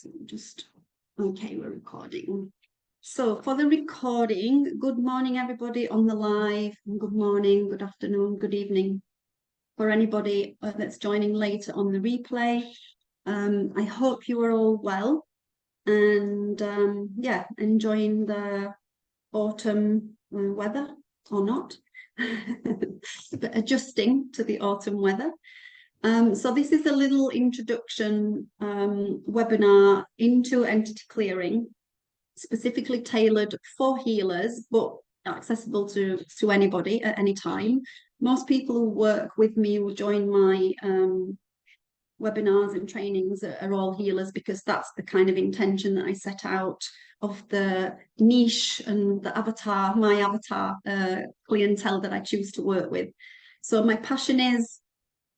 So just, okay, we're recording. So for the recording, good morning, everybody on the live, and good morning, good afternoon, good evening for anybody that's joining later on the replay. I hope you are all well and yeah, enjoying the autumn weather or not, but adjusting to the autumn weather. So this is a little introduction webinar into entity clearing, specifically tailored for healers, but accessible to anybody at any time. Most people who work with me, who join my webinars and trainings, are all healers, because that's the kind of intention that I set out of the niche and the avatar, my avatar clientele that I choose to work with. So my passion is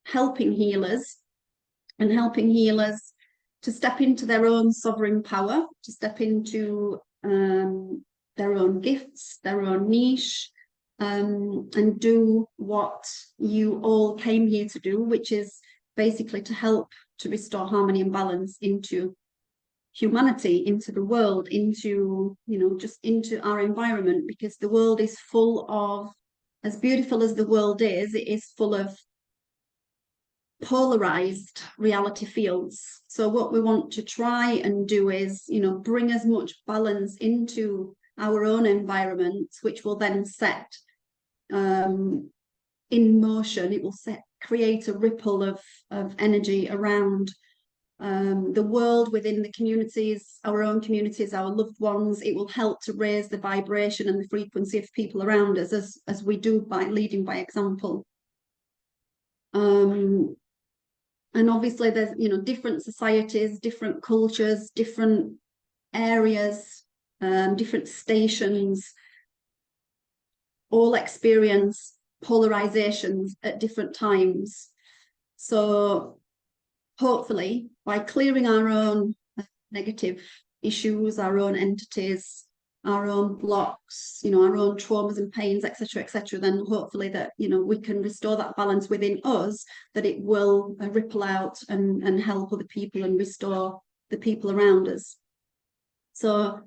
helping healers to step into their own sovereign power, to step into their own gifts, their own niche, and do what you all came here to do, which is basically to help to restore harmony and balance into humanity, into the world, into, you know, just into our environment, because the world is full of, as beautiful as the world is, it is full of polarized reality fields. So what we want to try and do is, you know, bring as much balance into our own environment, which will then set in motion, it will create a ripple of energy around the world, within the communities, our own communities, our loved ones. It will help to raise the vibration and the frequency of people around us, as we do by leading by example. And obviously there's, you know, different societies, different cultures, different areas, different stations, all experience polarizations at different times. So hopefully by clearing our own negative issues, our own entities, our own blocks, you know, our own traumas and pains, etc., then hopefully that, you know, we can restore that balance within us, that it will ripple out and help other people and restore the people around us. So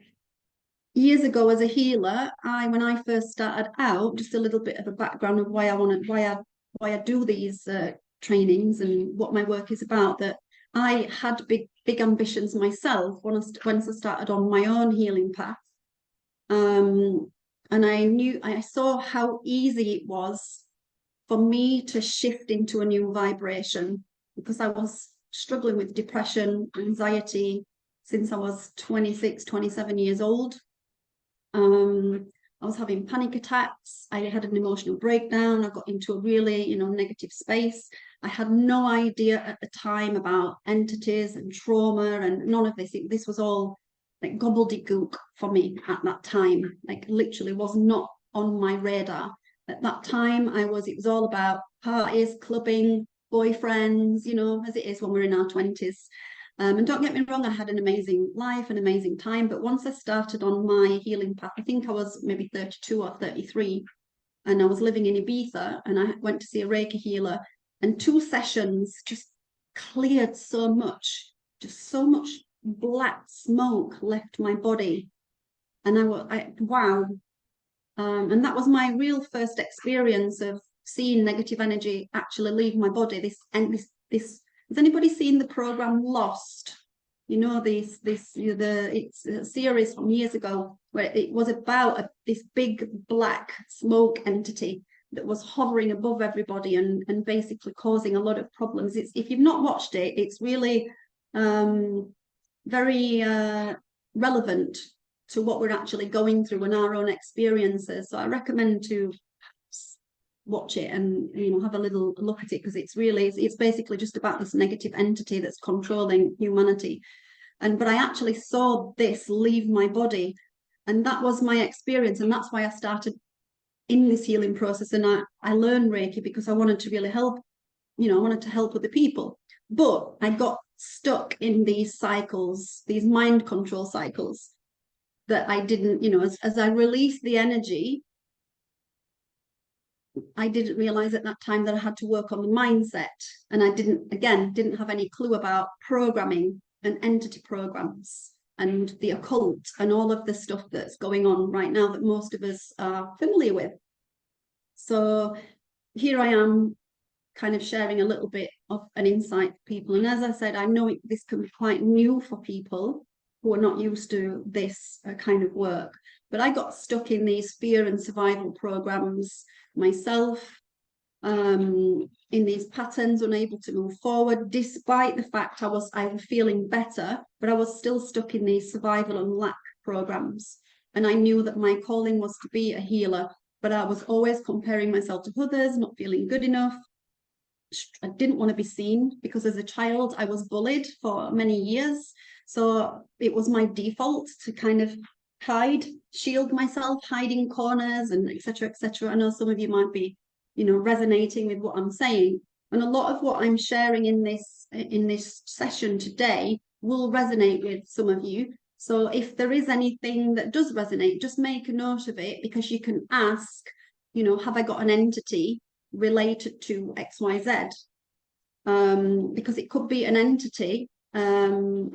years ago, as a healer, when I first started out, just a little bit of a background of why I do these trainings and what my work is about, that I had big ambitions myself once I started on my own healing path. And I saw how easy it was for me to shift into a new vibration, because I was struggling with depression, anxiety since I was 26, 27 years old. I was having panic attacks. I had an emotional breakdown. I got into a really, you know, negative space. I had no idea at the time about entities and trauma and none of this. This was all like gobbledygook for me at that time. Like literally was not on my radar. At that time, it was all about parties, clubbing, boyfriends, you know, as it is when we're in our 20s. And don't get me wrong, I had an amazing life, an amazing time. But once I started on my healing path, I think I was maybe 32 or 33, and I was living in Ibiza, and I went to see a Reiki healer, and 2 sessions just cleared so much black smoke left my body. And wow. And that was my real first experience of seeing negative energy actually leave my body. This has anybody seen the program Lost? You know, it's a series from years ago where it was about this big black smoke entity that was hovering above everybody and basically causing a lot of problems. If you've not watched it, it's really very relevant to what we're actually going through and our own experiences. So I recommend to watch it and, you know, have a little look at it, because it's basically just about this negative entity that's controlling humanity. But I actually saw this leave my body, and that was my experience, and that's why I started in this healing process. And I learned Reiki because I wanted to really help, you know, I wanted to help other people. But I got stuck in these cycles, these mind control cycles, that I didn't, you know, as I released the energy, I didn't realize at that time that I had to work on the mindset. And I didn't have any clue about programming and entity programs and the occult and all of the stuff that's going on right now that most of us are familiar with. So here I am, kind of sharing a little bit of an insight for people. And as I said, I know this can be quite new for people who are not used to this kind of work. But I got stuck in these fear and survival programs myself, in these patterns, unable to move forward, despite the fact I was feeling better, but I was still stuck in these survival and lack programs. And I knew that my calling was to be a healer, but I was always comparing myself to others, not feeling good enough. I didn't want to be seen because as a child I was bullied for many years, so it was my default to kind of hide, shield myself, hide in corners, and etc. etc. I know some of you might be, resonating with what I'm saying, and a lot of what I'm sharing in this session today will resonate with some of you. So if there is anything that does resonate, just make a note of it, because you can ask, have I got an entity related to XYZ? Because it could be an entity. An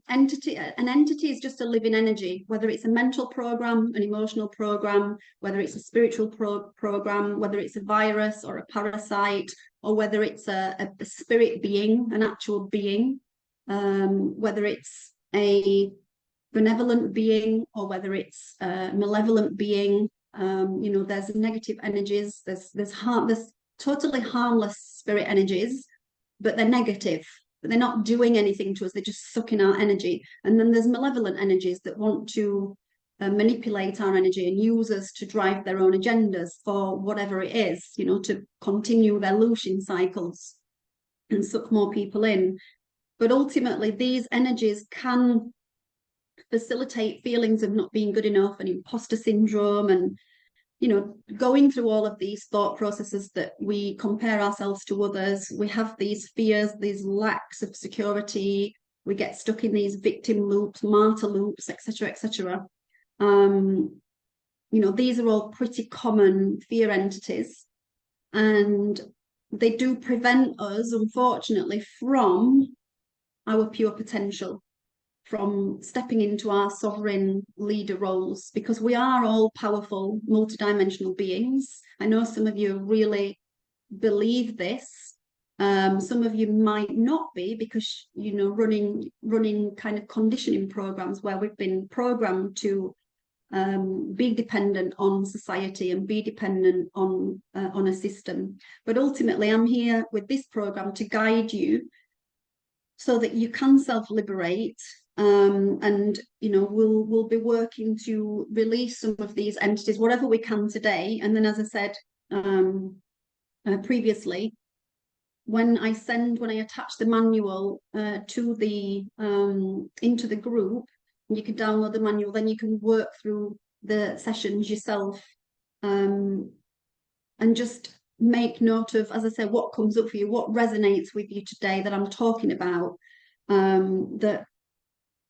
entity is just a living energy, whether it's a mental program, an emotional program, whether it's a spiritual program, whether it's a virus or a parasite, or whether it's a spirit being, an actual being, whether it's a benevolent being or whether it's a malevolent being. There's negative energies, there's totally harmless spirit energies, but they're negative, but they're not doing anything to us, they're just sucking our energy. And then there's malevolent energies that want to manipulate our energy and use us to drive their own agendas for whatever it is, to continue their looshing cycles and suck more people in. But ultimately these energies can facilitate feelings of not being good enough and imposter syndrome, and going through all of these thought processes that we compare ourselves to others. We have these fears, these lacks of security, we get stuck in these victim loops, martyr loops, etc. etc. These are all pretty common fear entities, and they do prevent us, unfortunately, from our pure potential, from stepping into our sovereign leader roles, because we are all powerful, multidimensional beings. I know some of you really believe this. Some of you might not be, because running kind of conditioning programs where we've been programmed to be dependent on society and be dependent on a system. But ultimately, I'm here with this program to guide you so that you can self-liberate. And we'll be working to release some of these entities, whatever we can today. And then, as I said previously, when I attach the manual to the into the group, you can download the manual, then you can work through the sessions yourself, and just make note of, as I said, what comes up for you, what resonates with you today that I'm talking about, that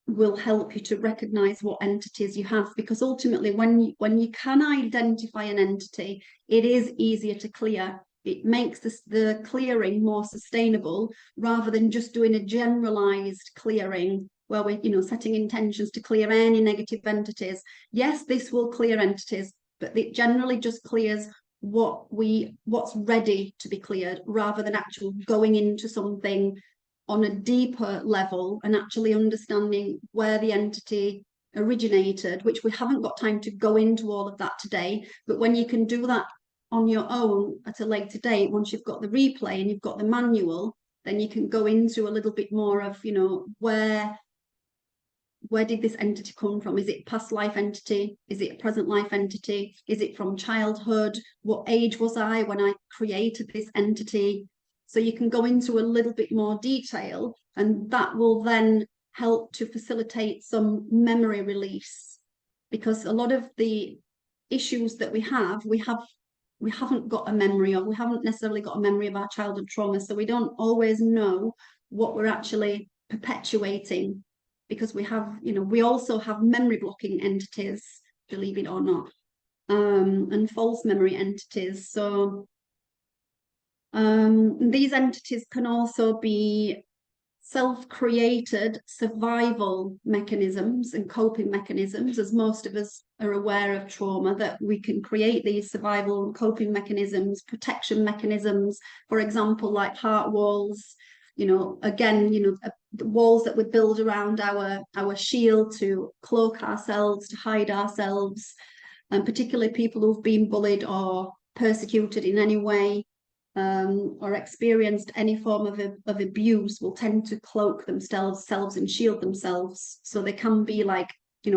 will help you to recognize what entities you have. Because ultimately, when you can identify an entity, it is easier to clear. It makes the clearing more sustainable, rather than just doing a generalized clearing where we're setting intentions to clear any negative entities. Yes, this will clear entities, but it generally just clears what's ready to be cleared, rather than actually going into something on a deeper level and actually understanding where the entity originated, which we haven't got time to go into all of that today. But when you can do that on your own at a later date, once you've got the replay and you've got the manual, then you can go into a little bit more of, where did this entity come from? Is it a past life entity? Is it a present life entity? Is it from childhood? What age was I when I created this entity? So you can go into a little bit more detail, and that will then help to facilitate some memory release, because a lot of the issues that we haven't got a memory of. We haven't necessarily got a memory of our childhood trauma, so we don't always know what we're actually perpetuating, because we also have memory blocking entities, believe it or not, and false memory entities. So these entities can also be self-created survival mechanisms and coping mechanisms, as most of us are aware of trauma, that we can create these survival and coping mechanisms, protection mechanisms, for example, like heart walls, again, the walls that we build around our shield to cloak ourselves, to hide ourselves, and particularly people who've been bullied or persecuted in any way, or experienced any form of abuse, will tend to cloak themselves and shield themselves, so they can be like,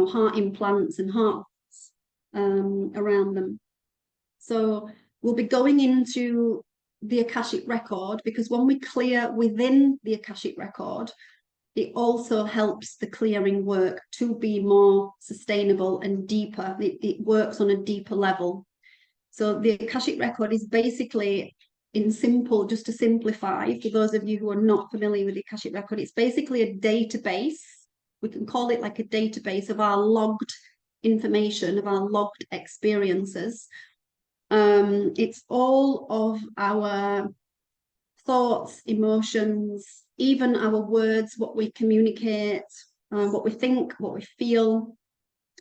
heart implants and hearts around them. So we'll be going into the Akashic record, because when we clear within the Akashic record, it also helps the clearing work to be more sustainable and deeper. It works on a deeper level. So the Akashic record is basically, just to simplify, for those of you who are not familiar with the Akashic record, it's basically a database. We can call it like a database of our logged information, of our logged experiences. It's all of our thoughts, emotions, even our words, what we communicate, what we think, what we feel,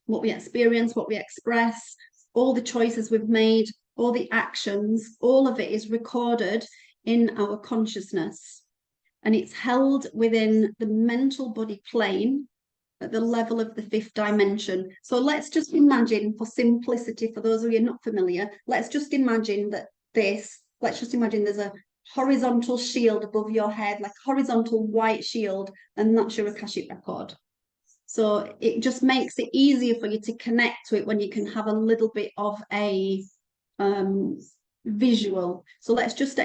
what we experience, what we express, all the choices we've made, all the actions, all of it is recorded in our consciousness. And it's held within the mental body plane at the level of the 5th dimension. So let's just imagine, for simplicity, for those of you not familiar, let's just imagine there's a horizontal shield above your head, like a horizontal white shield, and that's your Akashic record. So it just makes it easier for you to connect to it when you can have a little bit of a visual. So let's just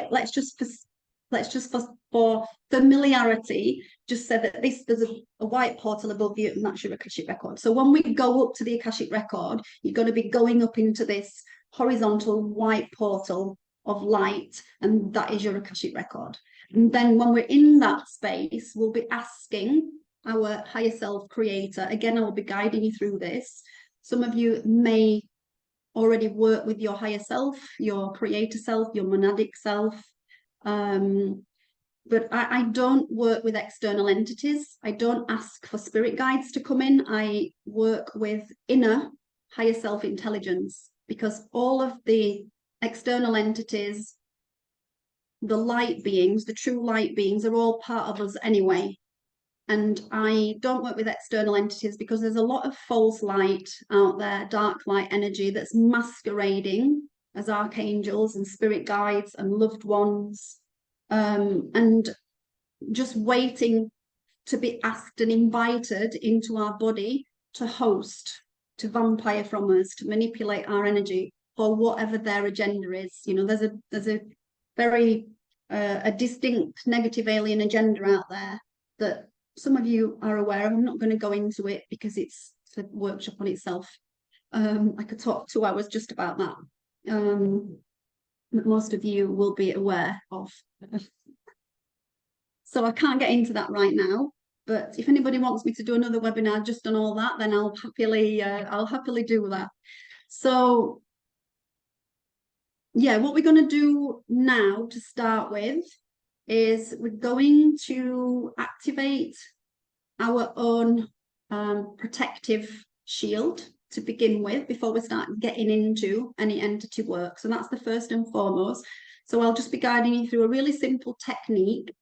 for familiarity just say that there's a white portal above you, and that's your Akashic record. So when we go up to the Akashic record, you're going to be going up into this horizontal white portal of light, and that is your Akashic record. And then when we're in that space, we'll be asking our higher self creator, again, I will be guiding you through this. Some of you may already work with your higher self, your creator self, your monadic self, but I don't work with external entities. I don't ask for spirit guides to come in. I work with inner higher self intelligence, because all of the external entities, the light beings, the true light beings, are all part of us anyway. And I don't work with external entities because there's a lot of false light out there, dark light energy that's masquerading as archangels and spirit guides and loved ones, and just waiting to be asked and invited into our body to host, to vampire from us, to manipulate our energy for whatever their agenda is. There's a very a distinct negative alien agenda out there that some of you are aware of. I'm not going to go into it because it's a workshop on itself. I could talk 2 hours just about that. That most of you will be aware of. So I can't get into that right now. But if anybody wants me to do another webinar just on all that, then I'll happily do that. So yeah, what we're going to do now to start with is we're going to activate our own protective shield to begin with, before we start getting into any entity work. So that's the first and foremost. So I'll just be guiding you through a really simple technique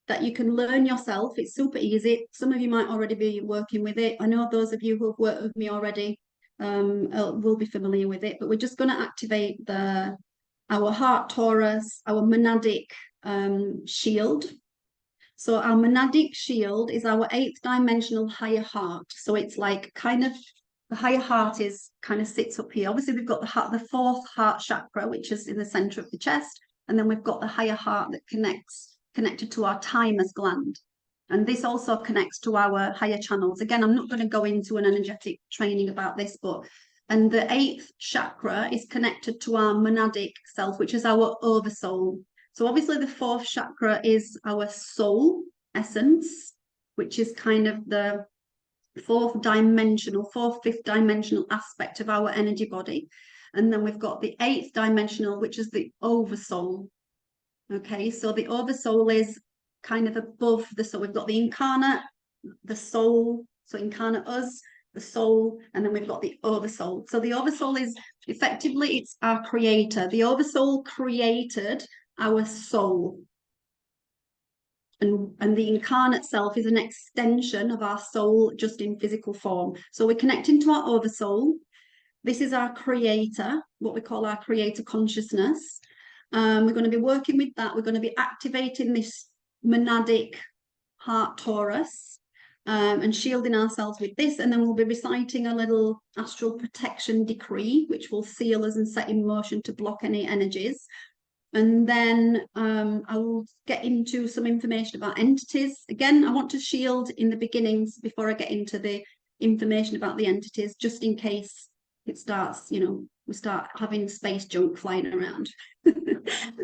that you can learn yourself. It's super easy. Some of you might already be working with it. I know those of you who have worked with me already will be familiar with it, but we're just going to activate our heart torus, our monadic shield. So our monadic shield is our 8th dimensional higher heart. So it's like kind of, the higher heart is kind of sits up here. Obviously we've got the 4th heart chakra, which is in the center of the chest. And then we've got the higher heart that connected to our thymus gland. And this also connects to our higher channels. Again, I'm not going to go into an energetic training about this, and the 8th chakra is connected to our monadic self, which is our oversoul. So obviously the 4th chakra is our soul essence, which is kind of the 4th, 5th dimensional aspect of our energy body. And then we've got the 8th dimensional, which is the oversoul. Okay, so the oversoul is kind of above so we've got the incarnate, the soul, so incarnate us, the soul, and then we've got the oversoul. So the oversoul is effectively, it's our creator. The oversoul created our soul. And the incarnate self is an extension of our soul, just in physical form. So we're connecting to our oversoul. This is our creator, what we call our creator consciousness. We're going to be working with that. We're going to be activating this monadic heart torus, and shielding ourselves with this. And then we'll be reciting a little astral protection decree, which will seal us and set in motion to block any energies. And then I will get into some information about entities. Again, I want to shield in the beginnings before I get into the information about the entities, just in case it starts, we start having space junk flying around.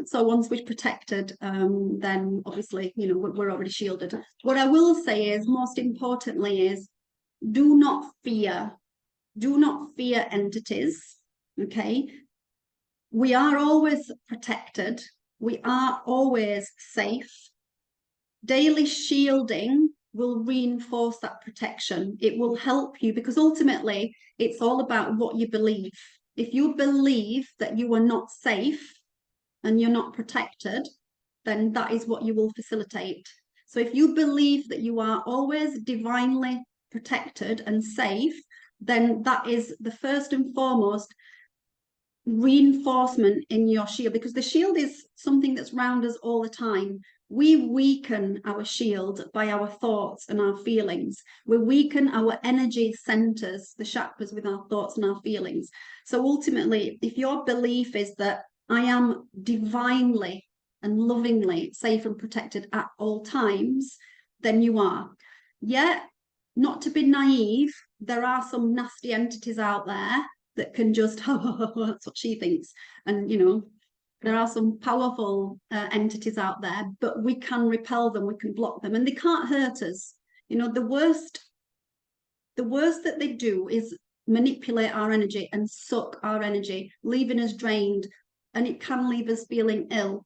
So once we're protected, then obviously, we're already shielded. What I will say is, most importantly, is do not fear entities, okay? We are always protected. We are always safe. Daily shielding will reinforce that protection. It will help you, because ultimately it's all about what you believe. If you believe that you are not safe and you're not protected, then that is what you will facilitate. So if you believe that you are always divinely protected and safe, then that is the first and foremost reinforcement in your shield, because the shield is something that's around us all the time. We weaken our shield by our thoughts and our feelings. We weaken our energy centers, the chakras, with our thoughts and our feelings. So ultimately, if your belief is that I am divinely and lovingly safe and protected at all times, then you are. Yet, not to be naive, there are some nasty entities out there that can just, that's what she thinks. And, there are some powerful entities out there, but we can repel them, we can block them, and they can't hurt us. The worst that they do is manipulate our energy and suck our energy, leaving us drained, and it can leave us feeling ill,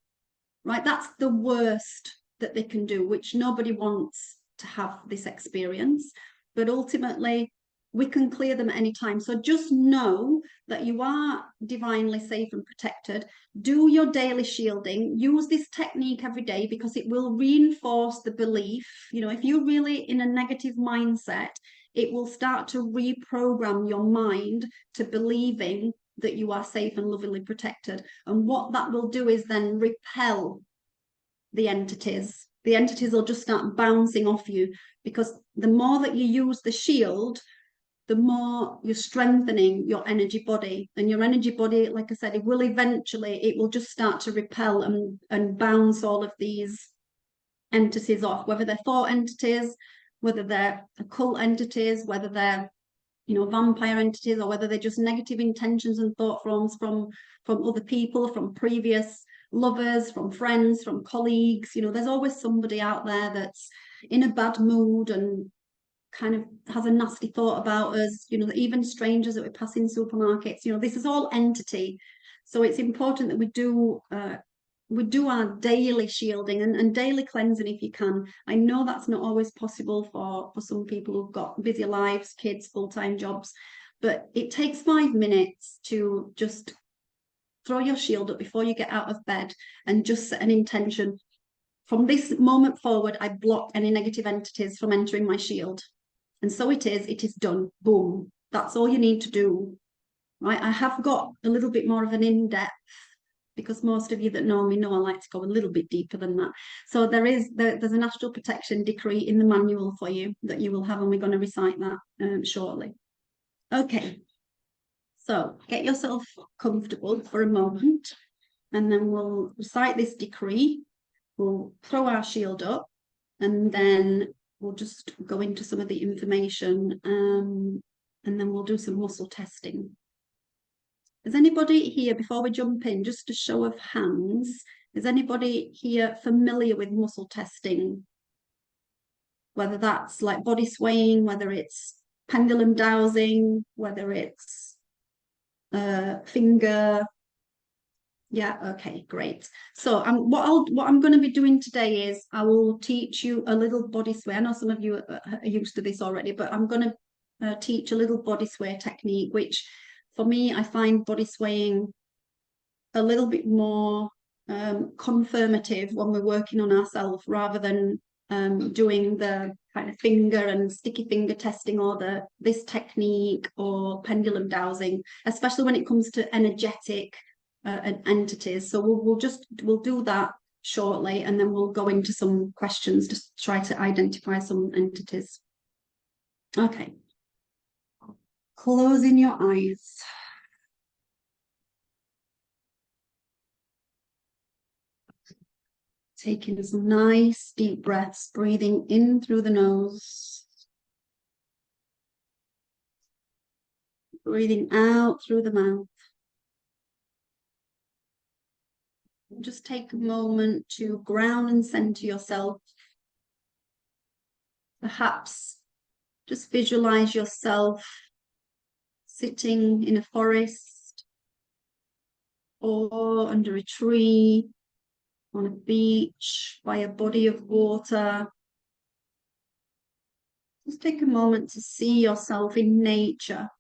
right? That's the worst that they can do, which nobody wants to have this experience. But ultimately, we can clear them at any time. So just know that you are divinely safe and protected. Do your daily shielding. Use this technique every day, because it will reinforce the belief. If you're really in a negative mindset, it will start to reprogram your mind to believing that you are safe and lovingly protected. And what that will do is then repel the entities. The entities will just start bouncing off you, because the more that you use the shield, the more you're strengthening your energy body. And your energy body, like I said, it will just start to repel and bounce all of these entities off, whether they're thought entities, whether they're occult entities, whether they're vampire entities, or whether they're just negative intentions and thought forms from other people, from previous lovers, from friends, from colleagues. There's always somebody out there that's in a bad mood and kind of has a nasty thought about us. Even strangers that we pass in supermarkets, this is all entity. So it's important that we do our daily shielding and daily cleansing if you can. I know that's not always possible for some people who've got busy lives, kids, full-time jobs, but it takes 5 minutes to just throw your shield up before you get out of bed and just set an intention. From this moment forward, I block any negative entities from entering my shield. And so it is done. Boom. That's all you need to do, right? I have got a little bit more of an in-depth, because most of you that know me know I like to go a little bit deeper than that. So there's an astral protection decree in the manual for you that you will have, and we're going to recite that shortly. Okay. So get yourself comfortable for a moment, and then we'll recite this decree. We'll throw our shield up, and then we'll just go into some of the information, and then we'll do some muscle testing. Is anybody here, before we jump in, just a show of hands, is anybody here familiar with muscle testing? Whether that's like body swaying, whether it's pendulum dowsing, whether it's finger Yeah, okay, great. So what I'm going to be doing today is I will teach you a little body sway. I know some of you are used to this already, but I'm going to teach a little body sway technique, which for me, I find body swaying a little bit more confirmative when we're working on ourselves rather than doing the kind of finger and sticky finger testing or this technique or pendulum dowsing, especially when it comes to energetic entities. So we'll do that shortly, and then we'll go into some questions to try to identify some entities. Okay. Closing your eyes. Taking some nice deep breaths, breathing in through the nose, breathing out through the mouth. Just take a moment to ground and center yourself. Perhaps just visualize yourself sitting in a forest or under a tree, on a beach, by a body of water. Just take a moment to see yourself in nature.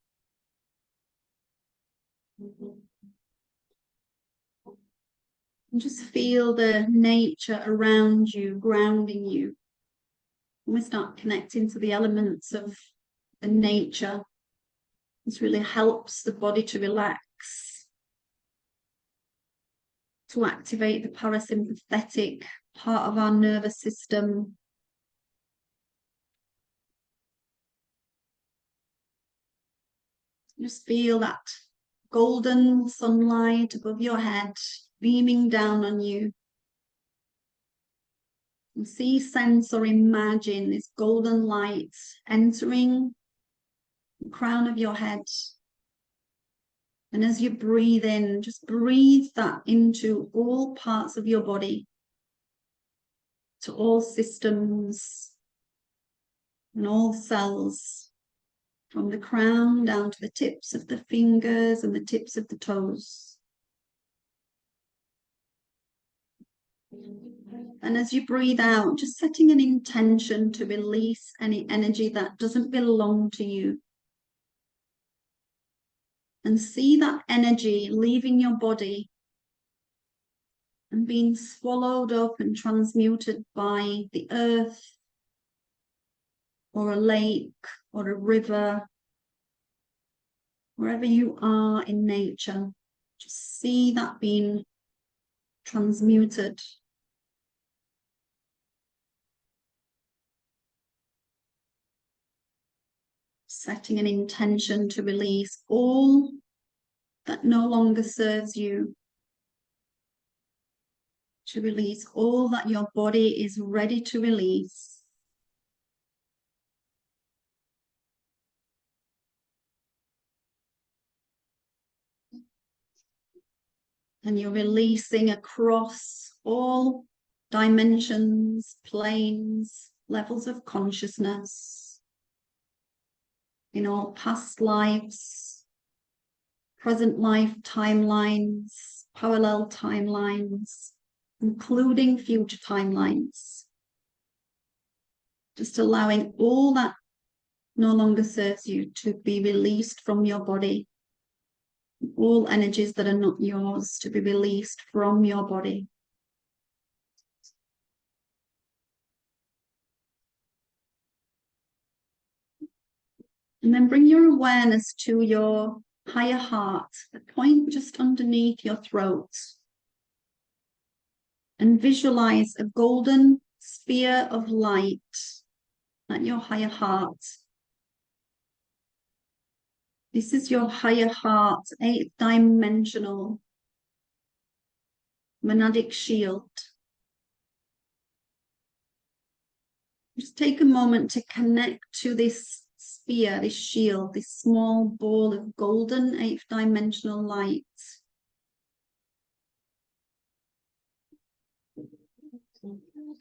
And just feel the nature around you, grounding you. And we start connecting to the elements of the nature. This really helps the body to relax, to activate the parasympathetic part of our nervous system. Just feel that golden sunlight above your head, beaming down on you. And see, sense, or imagine this golden light entering the crown of your head. And as you breathe in, just breathe that into all parts of your body, to all systems and all cells, from the crown down to the tips of the fingers and the tips of the toes. And as you breathe out, just setting an intention to release any energy that doesn't belong to you. And see that energy leaving your body and being swallowed up and transmuted by the earth, or a lake, or a river, wherever you are in nature. Just see that being transmuted. Setting an intention to release all that no longer serves you, to release all that your body is ready to release. And you're releasing across all dimensions, planes, levels of consciousness, in all past lives, present life timelines, parallel timelines, including future timelines. Just allowing all that no longer serves you to be released from your body. All energies that are not yours to be released from your body. And then bring your awareness to your higher heart, the point just underneath your throat. And visualize a golden sphere of light at your higher heart. This is your higher heart, 8th dimensional monadic shield. Just take a moment to connect to this sphere, this shield, this small ball of golden 8th dimensional light.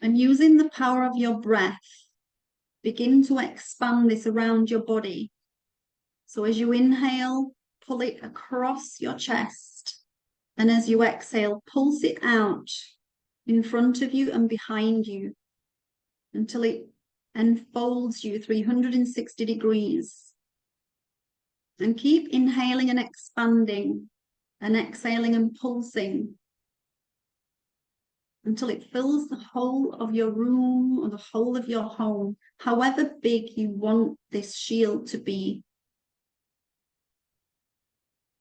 And using the power of your breath, begin to expand this around your body. So as you inhale, pull it across your chest. And as you exhale, pulse it out in front of you and behind you until it enfolds you 360 degrees. And keep inhaling and expanding and exhaling and pulsing until it fills the whole of your room or the whole of your home, however big you want this shield to be.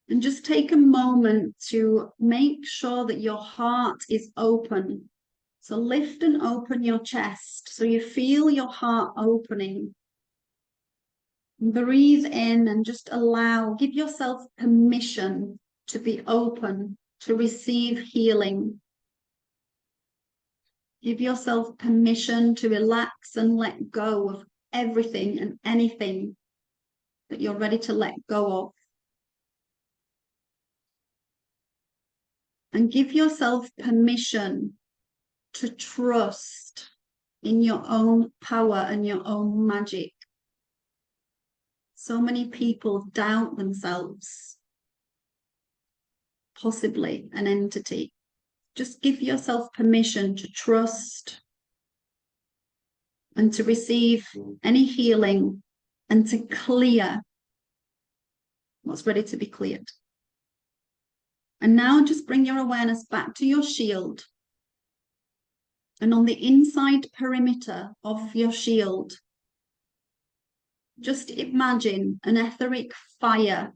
And just take a moment to make sure that your heart is open. So lift and open your chest so you feel your heart opening. Breathe in and just allow, give yourself permission to be open, to receive healing. Give yourself permission to relax and let go of everything and anything that you're ready to let go of. And give yourself permission to trust in your own power and your own magic. So many people doubt themselves, possibly an entity. Just give yourself permission to trust and to receive any healing and to clear what's ready to be cleared. And now just bring your awareness back to your shield. And on the inside perimeter of your shield, just imagine an etheric fire.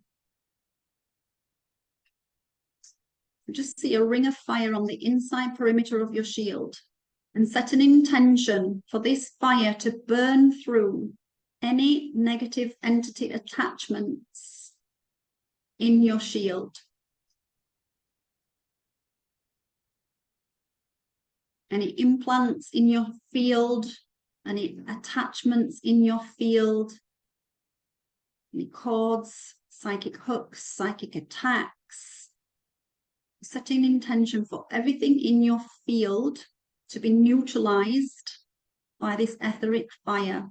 Just see a ring of fire on the inside perimeter of your shield and set an intention for this fire to burn through any negative entity attachments in your shield. Any implants in your field, any attachments in your field, any cords, psychic hooks, psychic attacks. Setting intention for everything in your field to be neutralized by this etheric fire.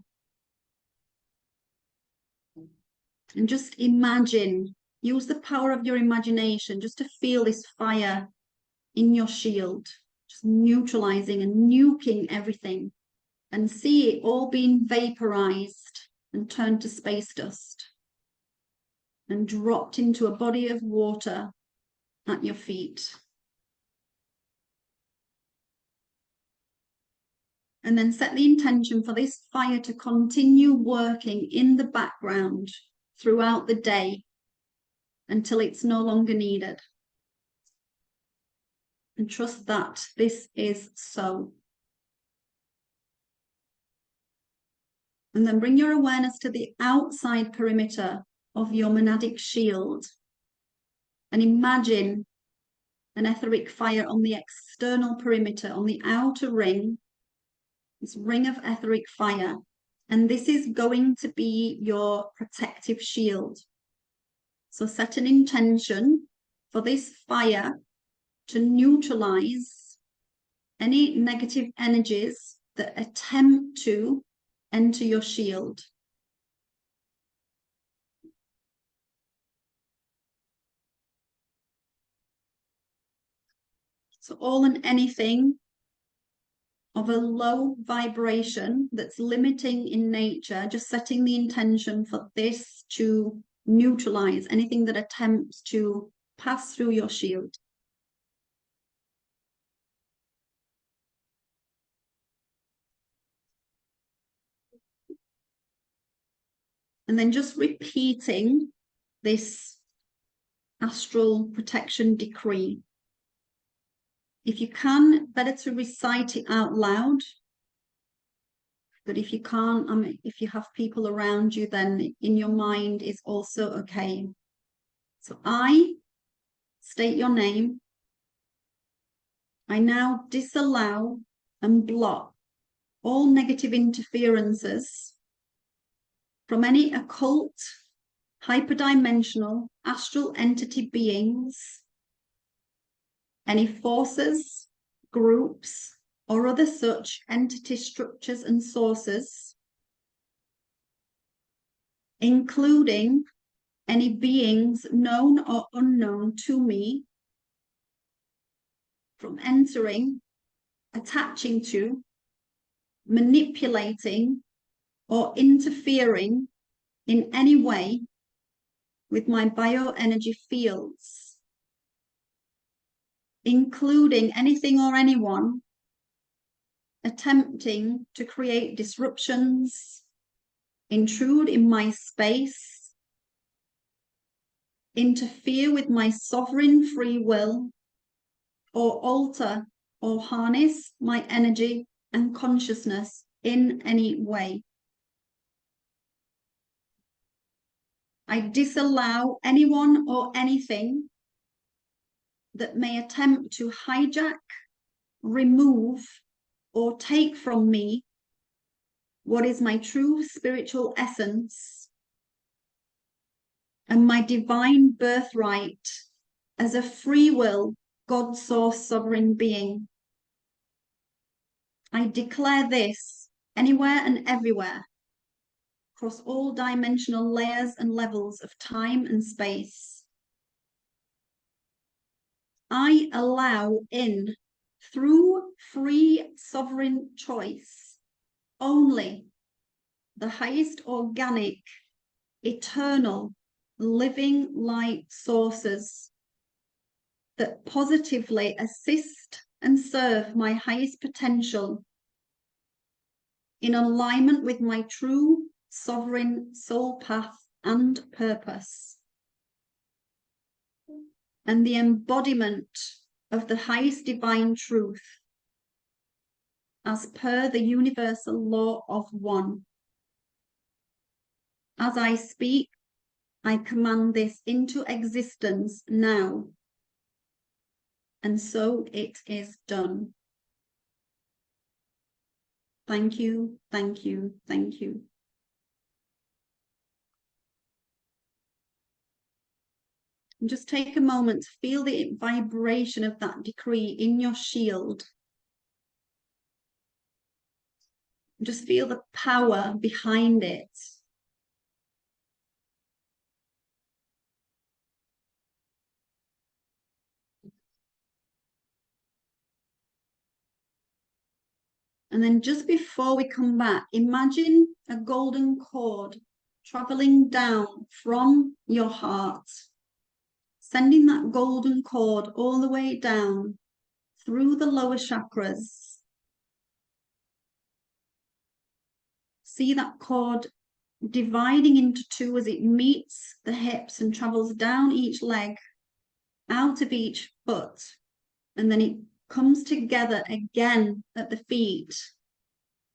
And just imagine, use the power of your imagination just to feel this fire in your shield, just neutralizing and nuking everything, and see it all being vaporized and turned to space dust and dropped into a body of water at your feet. And then set the intention for this fire to continue working in the background throughout the day until it's no longer needed. And trust that this is so. And then bring your awareness to the outside perimeter of your monadic shield and imagine an etheric fire on the external perimeter, on the outer ring, this ring of etheric fire. And this is going to be your protective shield. So set an intention for this fire to neutralize any negative energies that attempt to enter your shield. So all and anything of a low vibration that's limiting in nature, just setting the intention for this to neutralize anything that attempts to pass through your shield. And then just repeating this astral protection decree. If you can, better to recite it out loud. But if you can't, if you have people around you, then in your mind is also okay. So I state your name. I now disallow and block all negative interferences from any occult, hyperdimensional, astral entity beings, any forces, groups, or other such entity structures and sources, including any beings known or unknown to me from entering, attaching to, manipulating, or interfering in any way with my bioenergy fields, including anything or anyone attempting to create disruptions, intrude in my space, interfere with my sovereign free will, or alter or harness my energy and consciousness in any way. I disallow anyone or anything that may attempt to hijack, remove, or take from me what is my true spiritual essence and my divine birthright as a free will, God source sovereign being. I declare this anywhere and everywhere, across all dimensional layers and levels of time and space. I allow in, through free sovereign choice, only the highest organic, eternal, living light sources that positively assist and serve my highest potential in alignment with my true sovereign soul path and purpose, and the embodiment of the highest divine truth as per the universal law of one. As I speak, I command this into existence now, and so it is done. Thank you, thank you, thank you. And just take a moment to feel the vibration of that decree in your shield. Just feel the power behind it. And then just before we come back, imagine a golden cord traveling down from your heart, sending that golden cord all the way down through the lower chakras. See that cord dividing into two as it meets the hips and travels down each leg, out of each foot, and then it comes together again at the feet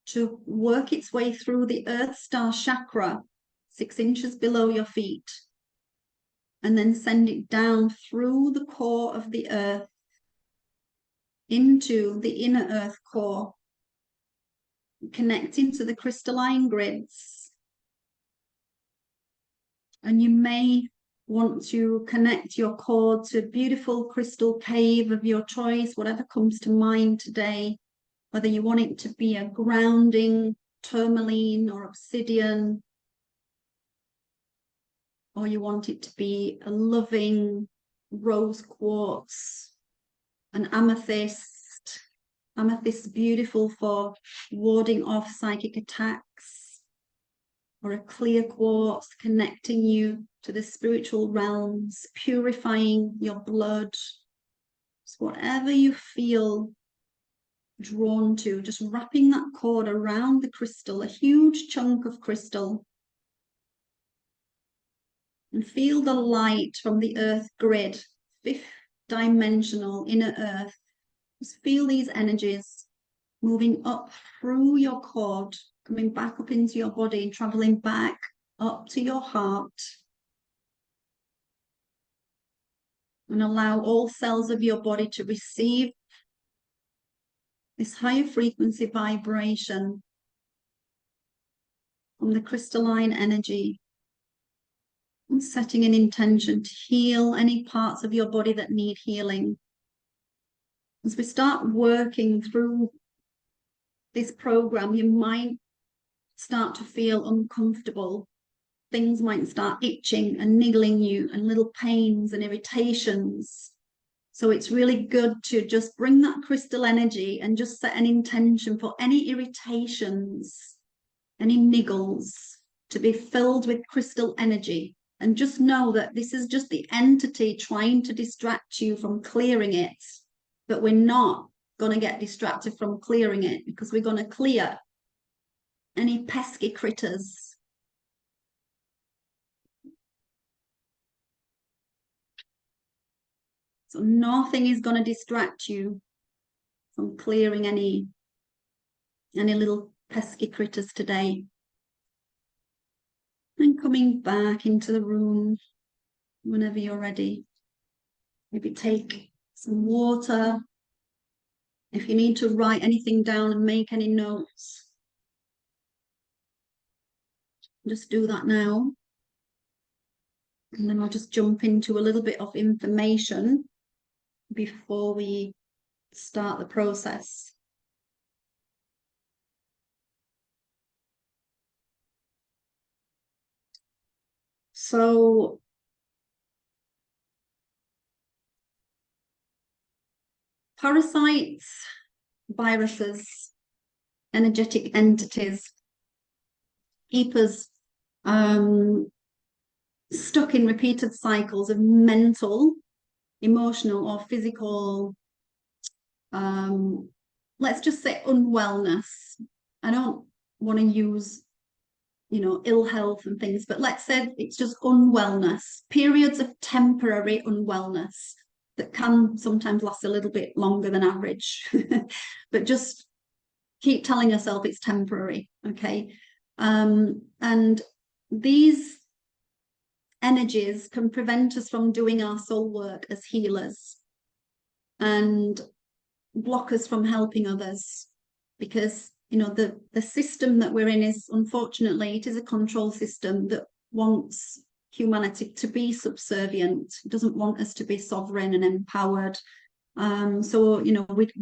to work its way through the Earth Star chakra, 6 inches below your feet, and then send it down through the core of the earth into the inner earth core, connecting to the crystalline grids. And you may want to connect your cord to a beautiful crystal cave of your choice, whatever comes to mind today, whether you want it to be a grounding tourmaline or obsidian, or you want it to be a loving rose quartz, an amethyst. Amethyst is beautiful for warding off psychic attacks, or a clear quartz connecting you to the spiritual realms, purifying your blood. So whatever you feel drawn to, just wrapping that cord around the crystal, a huge chunk of crystal, and feel the light from the earth grid, 5th dimensional inner earth. Just feel these energies moving up through your cord, coming back up into your body, traveling back up to your heart. And allow all cells of your body to receive this higher frequency vibration from the crystalline energy, and setting an intention to heal any parts of your body that need healing. As we start working through this program, you might start to feel uncomfortable. Things might start itching and niggling you, and little pains and irritations. So it's really good to just bring that crystal energy and just set an intention for any irritations, any niggles, to be filled with crystal energy. And just know that this is just the entity trying to distract you from clearing it. But we're not going to get distracted from clearing it, because we're going to clear any pesky critters. So nothing is going to distract you from clearing any little pesky critters today. And coming back into the room whenever you're ready. Maybe take some water. If you need to write anything down and make any notes, just do that now. And then I'll just jump into a little bit of information before we start the process. So parasites, viruses, energetic entities keep us stuck in repeated cycles of mental, emotional, or physical, let's just say unwellness. I don't want to use, ill health and things, but let's say it's just unwellness, periods of temporary unwellness that can sometimes last a little bit longer than average, but just keep telling yourself it's temporary, okay? And these energies can prevent us from doing our soul work as healers and block us from helping others, because the system that we're in is, unfortunately, it is a control system that wants humanity to be subservient. It doesn't want us to be sovereign and empowered. So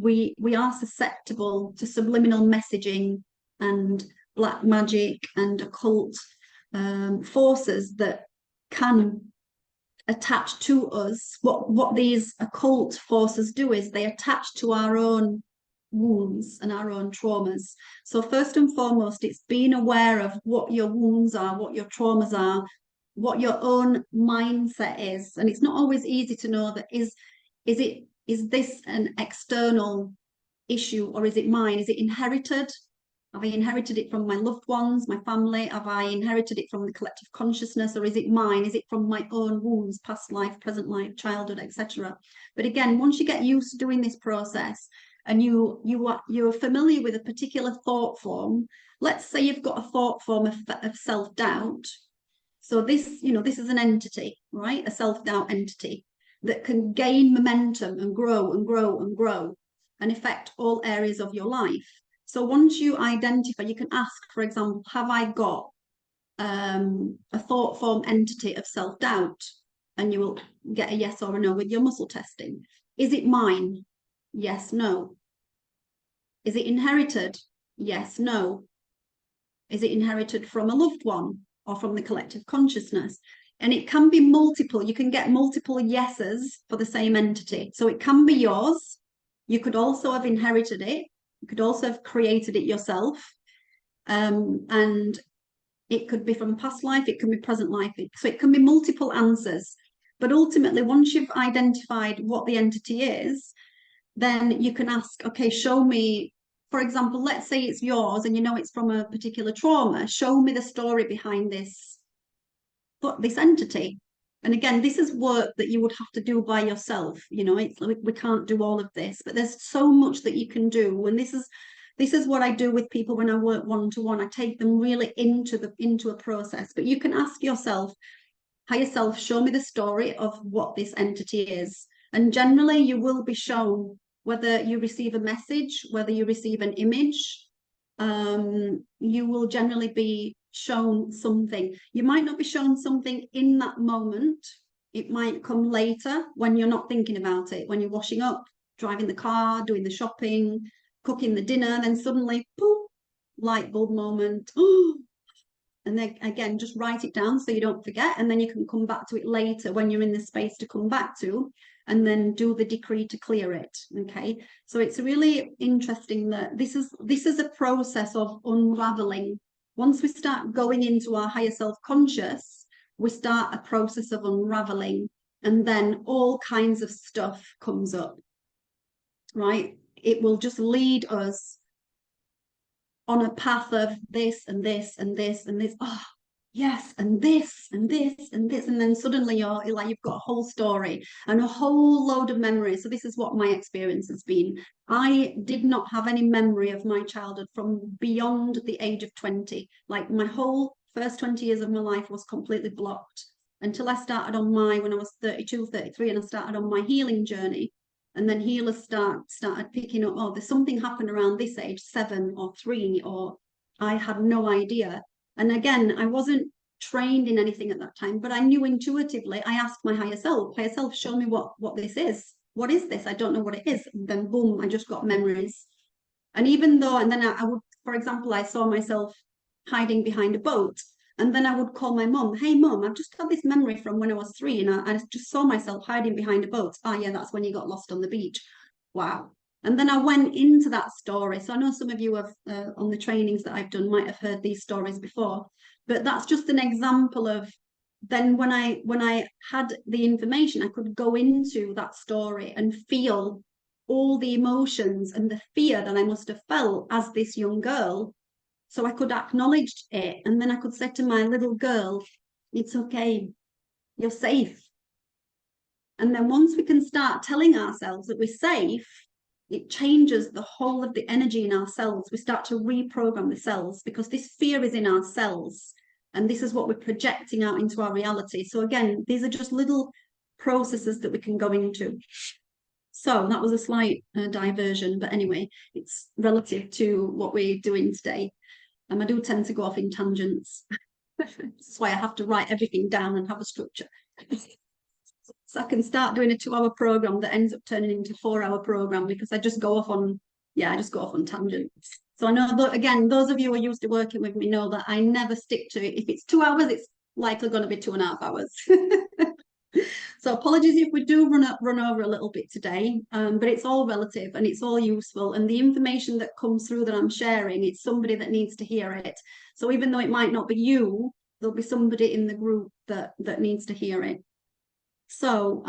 we are susceptible to subliminal messaging and black magic and occult forces that can attach to us. What these occult forces do is they attach to our own wounds and our own traumas. So first and foremost, it's being aware of what your wounds are, what your traumas are, what your own mindset is. And it's not always easy to know that is this an external issue, or is it mine? Is it inherited? Have I inherited it from my loved ones, my family? Have I inherited it from the collective consciousness, or is it mine? Is it from my own wounds, past life, present life, childhood, etc.? But again, once you get used to doing this process and you're familiar with a particular thought form, let's say you've got a thought form of self-doubt. So this is an entity, right? A self-doubt entity that can gain momentum and grow and grow and grow and affect all areas of your life. So once you identify, you can ask, for example, have I got a thought form entity of self-doubt? And you will get a yes or a no with your muscle testing. Is it mine? Yes, no. Is it inherited? Yes, no. Is it inherited from a loved one or from the collective consciousness? And it can be multiple. You can get multiple yeses for the same entity. So it can be yours. You could also have inherited it. You could also have created it yourself. And it could be from past life. It can be present life. So it can be multiple answers. But ultimately, once you've identified what the entity is, then you can ask, okay, show me, for example, let's say it's yours and it's from a particular trauma. Show me the story behind this entity. And again, this is work that you would have to do by yourself. We can't do all of this, but there's so much that you can do. And this is what I do with people when I work one-to-one. I take them really into a process. But you can ask yourself, higher self, show me the story of what this entity is. And generally you will be shown, whether you receive a message, whether you receive an image, you will generally be shown something. You might not be shown something in that moment. It might come later when you're not thinking about it, when you're washing up, driving the car, doing the shopping, cooking the dinner, then suddenly, boom, light bulb moment. And then again, just write it down so you don't forget, and then you can come back to it later when you're in the space to come back to. and then do the decree to clear it. Okay, so it's really interesting that this is a process of unraveling. Once we start going into our higher self-conscious, we start a process of unraveling, and then all kinds of stuff comes up, right? It will just lead us on a path of this and this and this and this. Oh, yes, and this and this and this, and then suddenly you're like, you've got a whole story and a whole load of memories. So this is what my experience has been. I did not have any memory of my childhood from beyond the age of 20. Like my whole first 20 years of my life was completely blocked until I started on when I was 32, 33, and I started on my healing journey. And then healers started picking up, oh, there's something happened around this age, 7 or 3, or I had no idea. And again, I wasn't trained in anything at that time, but I knew intuitively. I asked my higher self, show me what this is. What is this? I don't know what it is. And then boom, I just got memories. And even though, and then I would, for example, I saw myself hiding behind a boat. And then I would call my mum, hey mum, I've just got this memory from when I was 3, and I just saw myself hiding behind a boat. Oh yeah, that's when you got lost on the beach. Wow. And then I went into that story. So I know some of you have on the trainings that I've done might have heard these stories before, but that's just an example of then when I had the information, I could go into that story and feel all the emotions and the fear that I must have felt as this young girl. So I could acknowledge it, and then I could say to my little girl, it's okay, you're safe. And then once we can start telling ourselves that we're safe, it changes the whole of the energy in our cells. We start to reprogram the cells because this fear is in our cells, and this is what we're projecting out into our reality. So again, these are just little processes that we can go into. So that was a slight diversion, but anyway, it's relative to what we're doing today. I do tend to go off in tangents. That's why I have to write everything down and have a structure. So I can start doing a 2-hour program that ends up turning into a 4-hour program because I just go off on, tangents. So I know that, again, those of you who are used to working with me know that I never stick to it. If it's 2 hours, it's likely going to be 2.5 hours. So apologies if we do run over a little bit today, but it's all relative and it's all useful. And the information that comes through that I'm sharing, it's somebody that needs to hear it. So even though it might not be you, there'll be somebody in the group that needs to hear it. So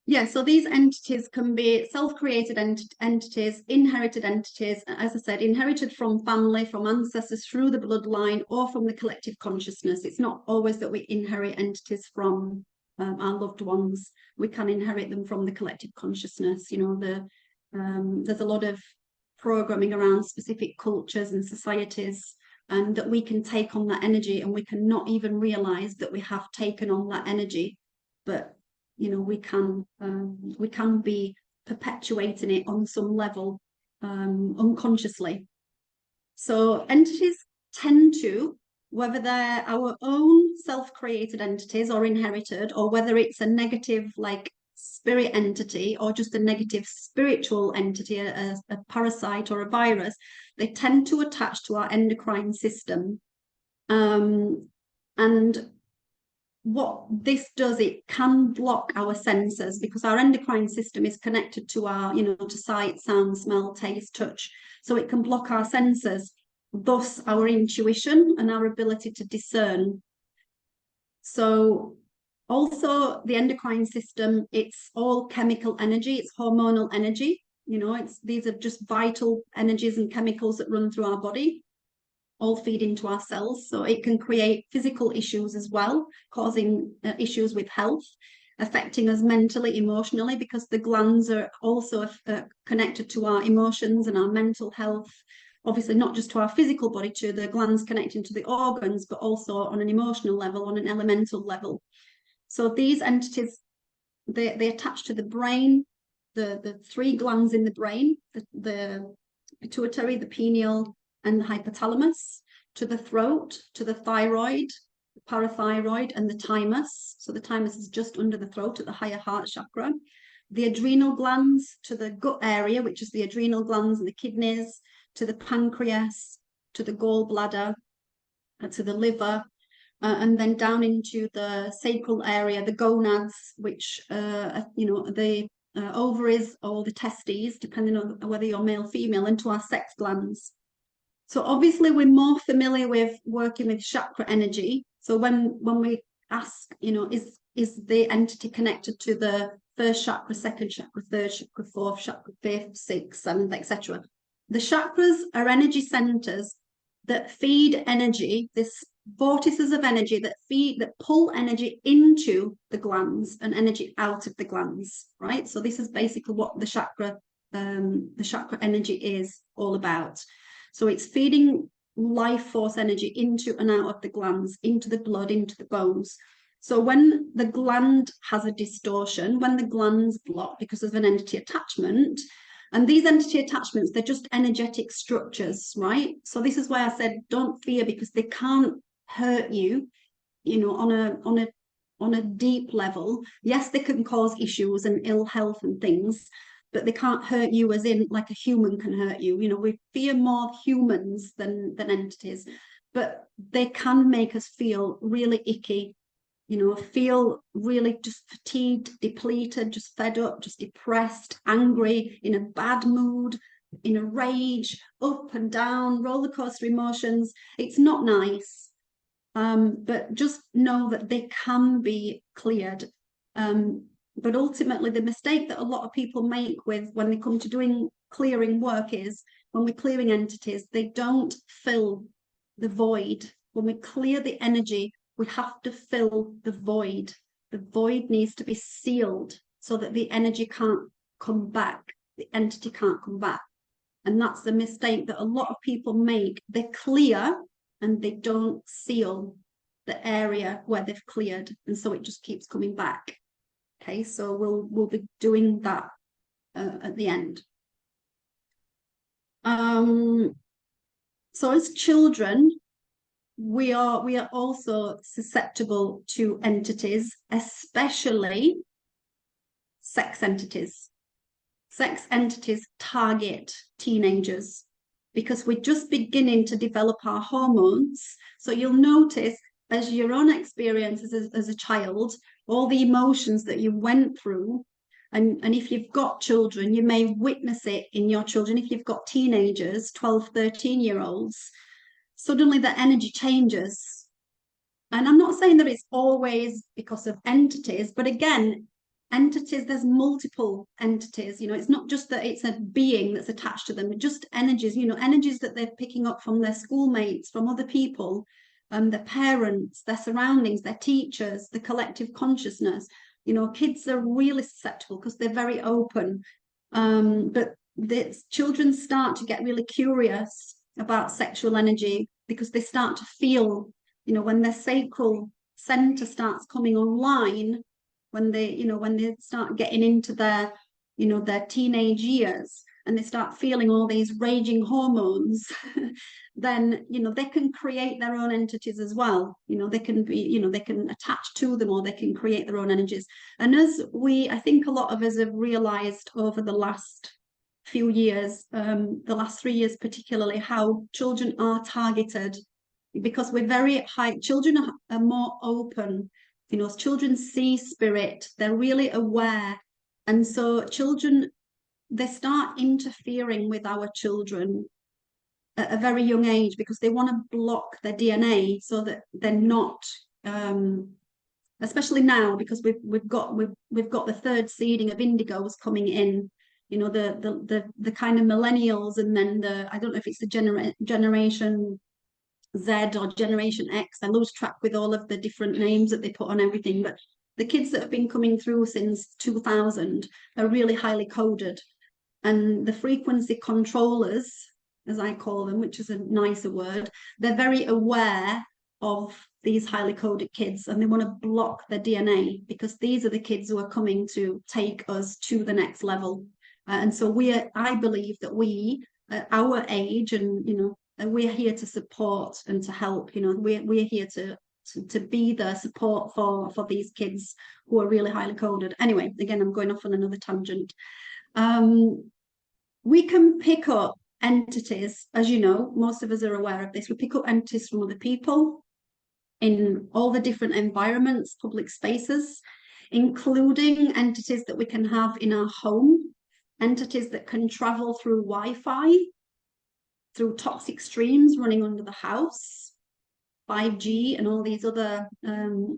yeah, so these entities can be self-created entities, inherited entities, as I said, inherited from family, from ancestors, through the bloodline, or from the collective consciousness. It's not always that we inherit entities from our loved ones. We can inherit them from the collective consciousness. You know, there's a lot of programming around specific cultures and societies, and that we can take on that energy, and we can not even realize that we have taken on that energy, but you know, we can be perpetuating it on some level unconsciously. So entities tend to, whether they're our own self-created entities or inherited, or whether it's a negative like spirit entity or just a negative spiritual entity, a parasite or a virus, they tend to attach to our endocrine system. And what this does, it can block our senses because our endocrine system is connected to our, to sight, sound, smell, taste, touch. So it can block our senses, thus our intuition and our ability to discern. So also the endocrine system, it's all chemical energy, it's hormonal energy. These are just vital energies and chemicals that run through our body, all feed into our cells. So it can create physical issues as well, causing issues with health, affecting us mentally, emotionally, because the glands are also connected to our emotions and our mental health. Obviously, not just to our physical body, to the glands connecting to the organs, but also on an emotional level, on an elemental level. So these entities, they attach to the brain, the 3 glands in the brain, the pituitary, the pineal, and the hypothalamus, to the throat, to the thyroid, the parathyroid, and the thymus. So the thymus is just under the throat at the higher heart chakra. The adrenal glands, to the gut area, which is the adrenal glands and the kidneys, to the pancreas, to the gallbladder, and to the liver, and then down into the sacral area, the gonads, which the ovaries or the testes, depending on whether you're male or female, into our sex glands. So obviously we're more familiar with working with chakra energy. So when we ask, is the entity connected to the first chakra, second chakra, third chakra, fourth chakra, fifth, sixth, seventh, etc. The chakras are energy centers that feed energy, this vortices of energy that pull energy into the glands and energy out of the glands, right? So this is basically what the chakra energy is all about. So it's feeding life force energy into and out of the glands, into the blood, into the bones. So when the gland has a distortion, when the glands block because of an entity attachment, and these entity attachments, they're just energetic structures, right? So this is why I said don't fear, because they can't hurt you, on a deep level. Yes, they can cause issues and ill health and things, but they can't hurt you as in like a human can hurt you. We fear more humans than entities, but they can make us feel really icky, feel really just fatigued, depleted, just fed up, just depressed, angry, in a bad mood, in a rage, up and down, roller coaster emotions. It's not nice. But just know that they can be cleared. But ultimately, the mistake that a lot of people make when they come to doing clearing work is when we're clearing entities, they don't fill the void. When we clear the energy, we have to fill the void. The void needs to be sealed so that the energy can't come back, the entity can't come back. And that's the mistake that a lot of people make. They clear and they don't seal the area where they've cleared, and so it just keeps coming back. Okay, so we'll be doing that at the end. So as children, we are also susceptible to entities, especially sex entities. Sex entities target teenagers because we're just beginning to develop our hormones. So you'll notice as your own experiences as a child, all the emotions that you went through, and if you've got children, you may witness it in your children. If you've got teenagers, 12, 13-year-olds, suddenly the energy changes. And I'm not saying that it's always because of entities, but again, entities, there's multiple entities. It's not just that it's a being that's attached to them, just energies, energies that they're picking up from their schoolmates, from other people, their parents, their surroundings, their teachers, the collective consciousness. Kids are really susceptible because they're very open. But the children start to get really curious about sexual energy because they start to feel, when their sacral center starts coming online, when they start getting into their teenage years, and they start feeling all these raging hormones, then they can create their own entities as well. They can be, they can attach to them, or they can create their own energies. And I think a lot of us have realized over the last few years, the last 3 years particularly, how children are targeted because we're very high. Children are more open. Children see spirit, they're really aware. And so children, they start interfering with our children at a very young age because they want to block their DNA so that they're not, especially now because we've got the third seeding of indigos coming in, the kind of millennials, and then I don't know if it's the generation Z or Generation X. I lose track with all of the different names that they put on everything, but the kids that have been coming through since 2000 are really highly coded, and the frequency controllers, as I call them, which is a nicer word, they're very aware of these highly coded kids, and they want to block their DNA because these are the kids who are coming to take us to the next level. And so I believe that we, at our age, and we're here to support and to help. We're here to be the support for these kids who are really highly coded. Anyway, again, I'm going off on another tangent. We can pick up entities, as most of us are aware of this. We pick up entities from other people. in all the different environments, public spaces, including entities that we can have in our home, entities that can travel through Wi-Fi, through toxic streams running under the house, 5G and all these other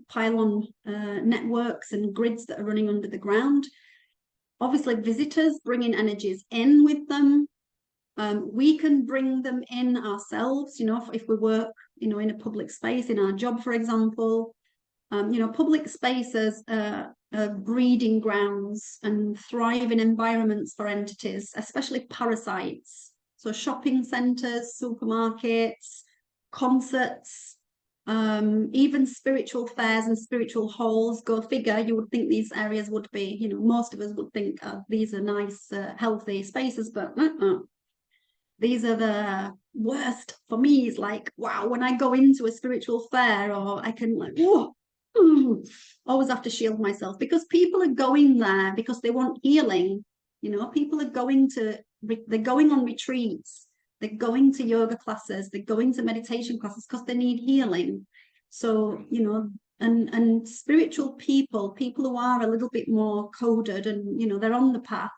pylon networks and grids that are running under the ground. Obviously, visitors bringing energies in with them. We can bring them in ourselves, you know, if we work, you know, in a public space, in our job, for example. You know, public spaces are breeding grounds and thriving environments for entities, especially parasites. So shopping centres, supermarkets, concerts, even spiritual fairs and spiritual halls. Go figure, you would think these areas would be, you know, most of us would think these are nice, healthy spaces, but these are the worst for me. It's like, wow, when I go into a spiritual fair, or I can like, whoa, always have to shield myself, because people are going there because they want healing. You know, people are going to, they're going on retreats, they're going to yoga classes, they're going to meditation classes because they need healing. So, you know, and spiritual people who are a little bit more coded and, you know, they're on the path,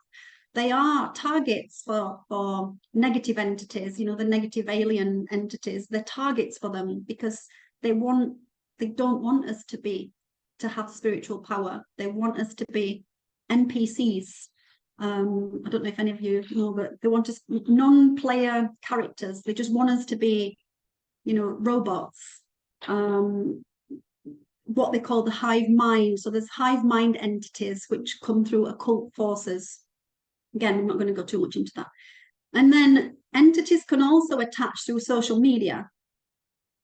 they are targets for negative entities, you know, the negative alien entities. They're targets for them because they don't want us to have spiritual power. They want us to be NPCs. I don't know if any of you know, but they want us non-player characters. They just want us to be, you know, robots. What they call the hive mind. So there's hive mind entities which come through occult forces. Again, I'm not going to go too much into that. And then entities can also attach through social media.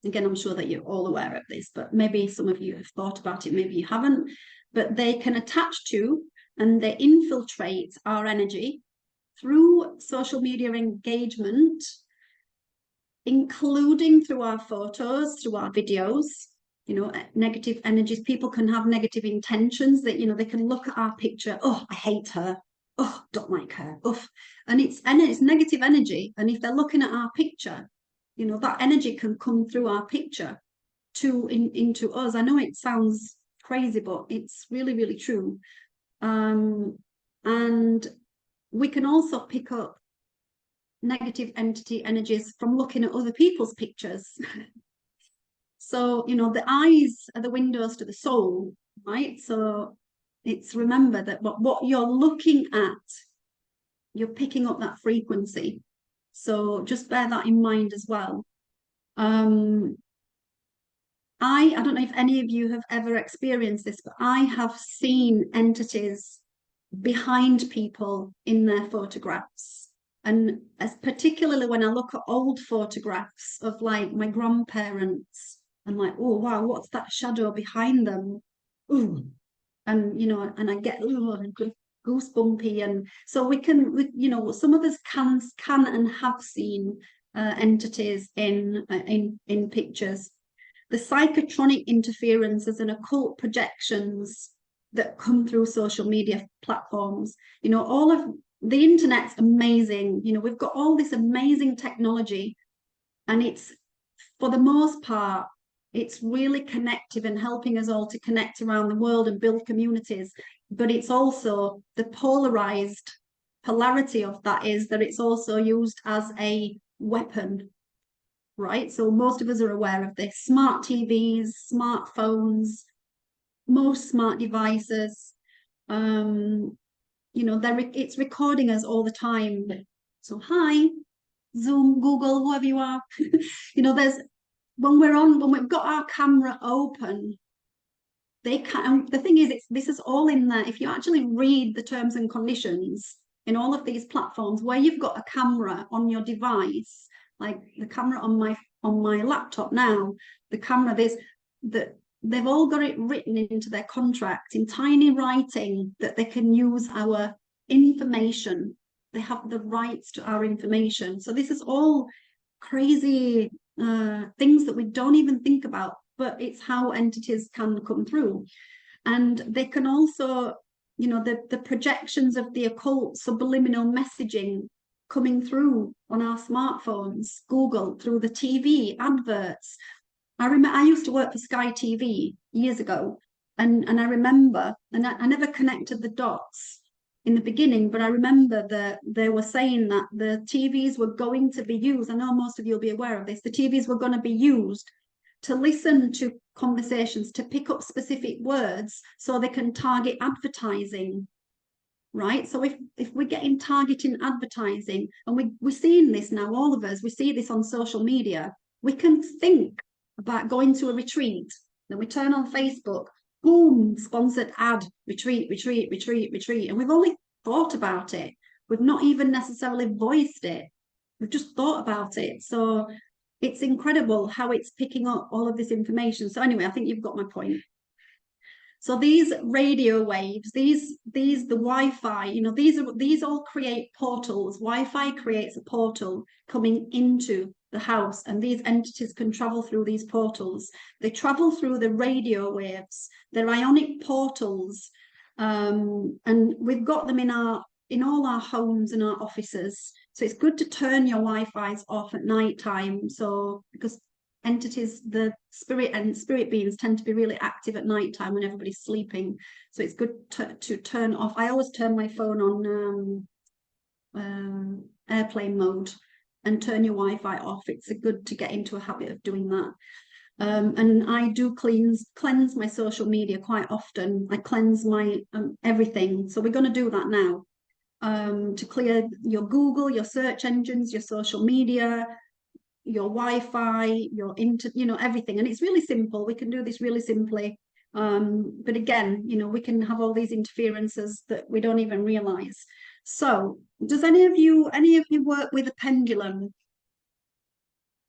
Again, I'm sure that you're all aware of this, but maybe some of you have thought about it, maybe you haven't. But they can attach to and they infiltrate our energy through social media engagement, including through our photos, through our videos. You know, negative energies. People can have negative intentions that, you know, they can look at our picture. Oh, I hate her. Oh, don't like her. Oh, and it's negative energy. And if they're looking at our picture, you know, that energy can come through our picture into us. I know it sounds crazy, but it's really, really true. And we can also pick up negative entity energies from looking at other people's pictures. So, you know, the eyes are the windows to the soul, right? So it's, remember that what you're looking at, you're picking up that frequency. So just bear that in mind as well. I don't know if any of you have ever experienced this, but I have seen entities behind people in their photographs. And as particularly when I look at old photographs of like my grandparents, I'm like, oh wow, what's that shadow behind them? Ooh. And you know, and I get goosebumpy. And so you know, some of us can and have seen entities in pictures. The psychotronic interferences and occult projections that come through social media platforms, you know, all of the internet's amazing. You know, we've got all this amazing technology, and it's, for the most part, it's really connective and helping us all to connect around the world and build communities. But it's also the polarity of that is that it's also used as a weapon, right? So most of us are aware of this. Smart TVs, smartphones, most smart devices, you know, it's recording us all the time. So hi, Zoom, Google, whoever you are. You know, when we've got our camera open, they can. The thing is, this is all in there. If you actually read the terms and conditions in all of these platforms, where you've got a camera on your device, like the camera on my laptop now, the camera, they've all got it written into their contract in tiny writing that they can use our information. They have the rights to our information. So this is all crazy things that we don't even think about, but it's how entities can come through. And they can also, you know, the projections of the occult subliminal messaging coming through on our smartphones, Google, through the TV, adverts, I used to work for Sky TV years ago, and I remember, and I never connected the dots in the beginning, but I remember that they were saying that the TVs were going to be used. I know most of you will be aware of this. The TVs were going to be used to listen to conversations, to pick up specific words so they can target advertising, right? So if we're getting targeting advertising, and we're seeing this now, all of us, we see this on social media, we can think about going to a retreat, then we turn on Facebook, boom, sponsored ad, retreat, retreat, retreat, retreat, and we've only thought about it. We've not even necessarily voiced it. We've just thought about it. So it's incredible how it's picking up all of this information. So anyway, I think you've got my point. So these radio waves, the Wi-Fi, these all create portals. Wi-Fi creates a portal coming into the house, and these entities can travel through these portals. They travel through the radio waves. They're ionic portals, and we've got them in all our homes and our offices. So it's good to turn your Wi-Fi's off at night time. So because entities, the spirit beings tend to be really active at night time when everybody's sleeping. So it's good to turn off. I always turn my phone on airplane mode and turn your Wi-Fi off. It's good to get into a habit of doing that. And I do cleanse my social media quite often. I cleanse my everything. So we're going to do that now. To clear your Google, your search engines, your social media, your Wi-Fi, your everything. And it's really simple. We can do this really simply. But again, we can have all these interferences that we don't even realize. So does any of you work with a pendulum?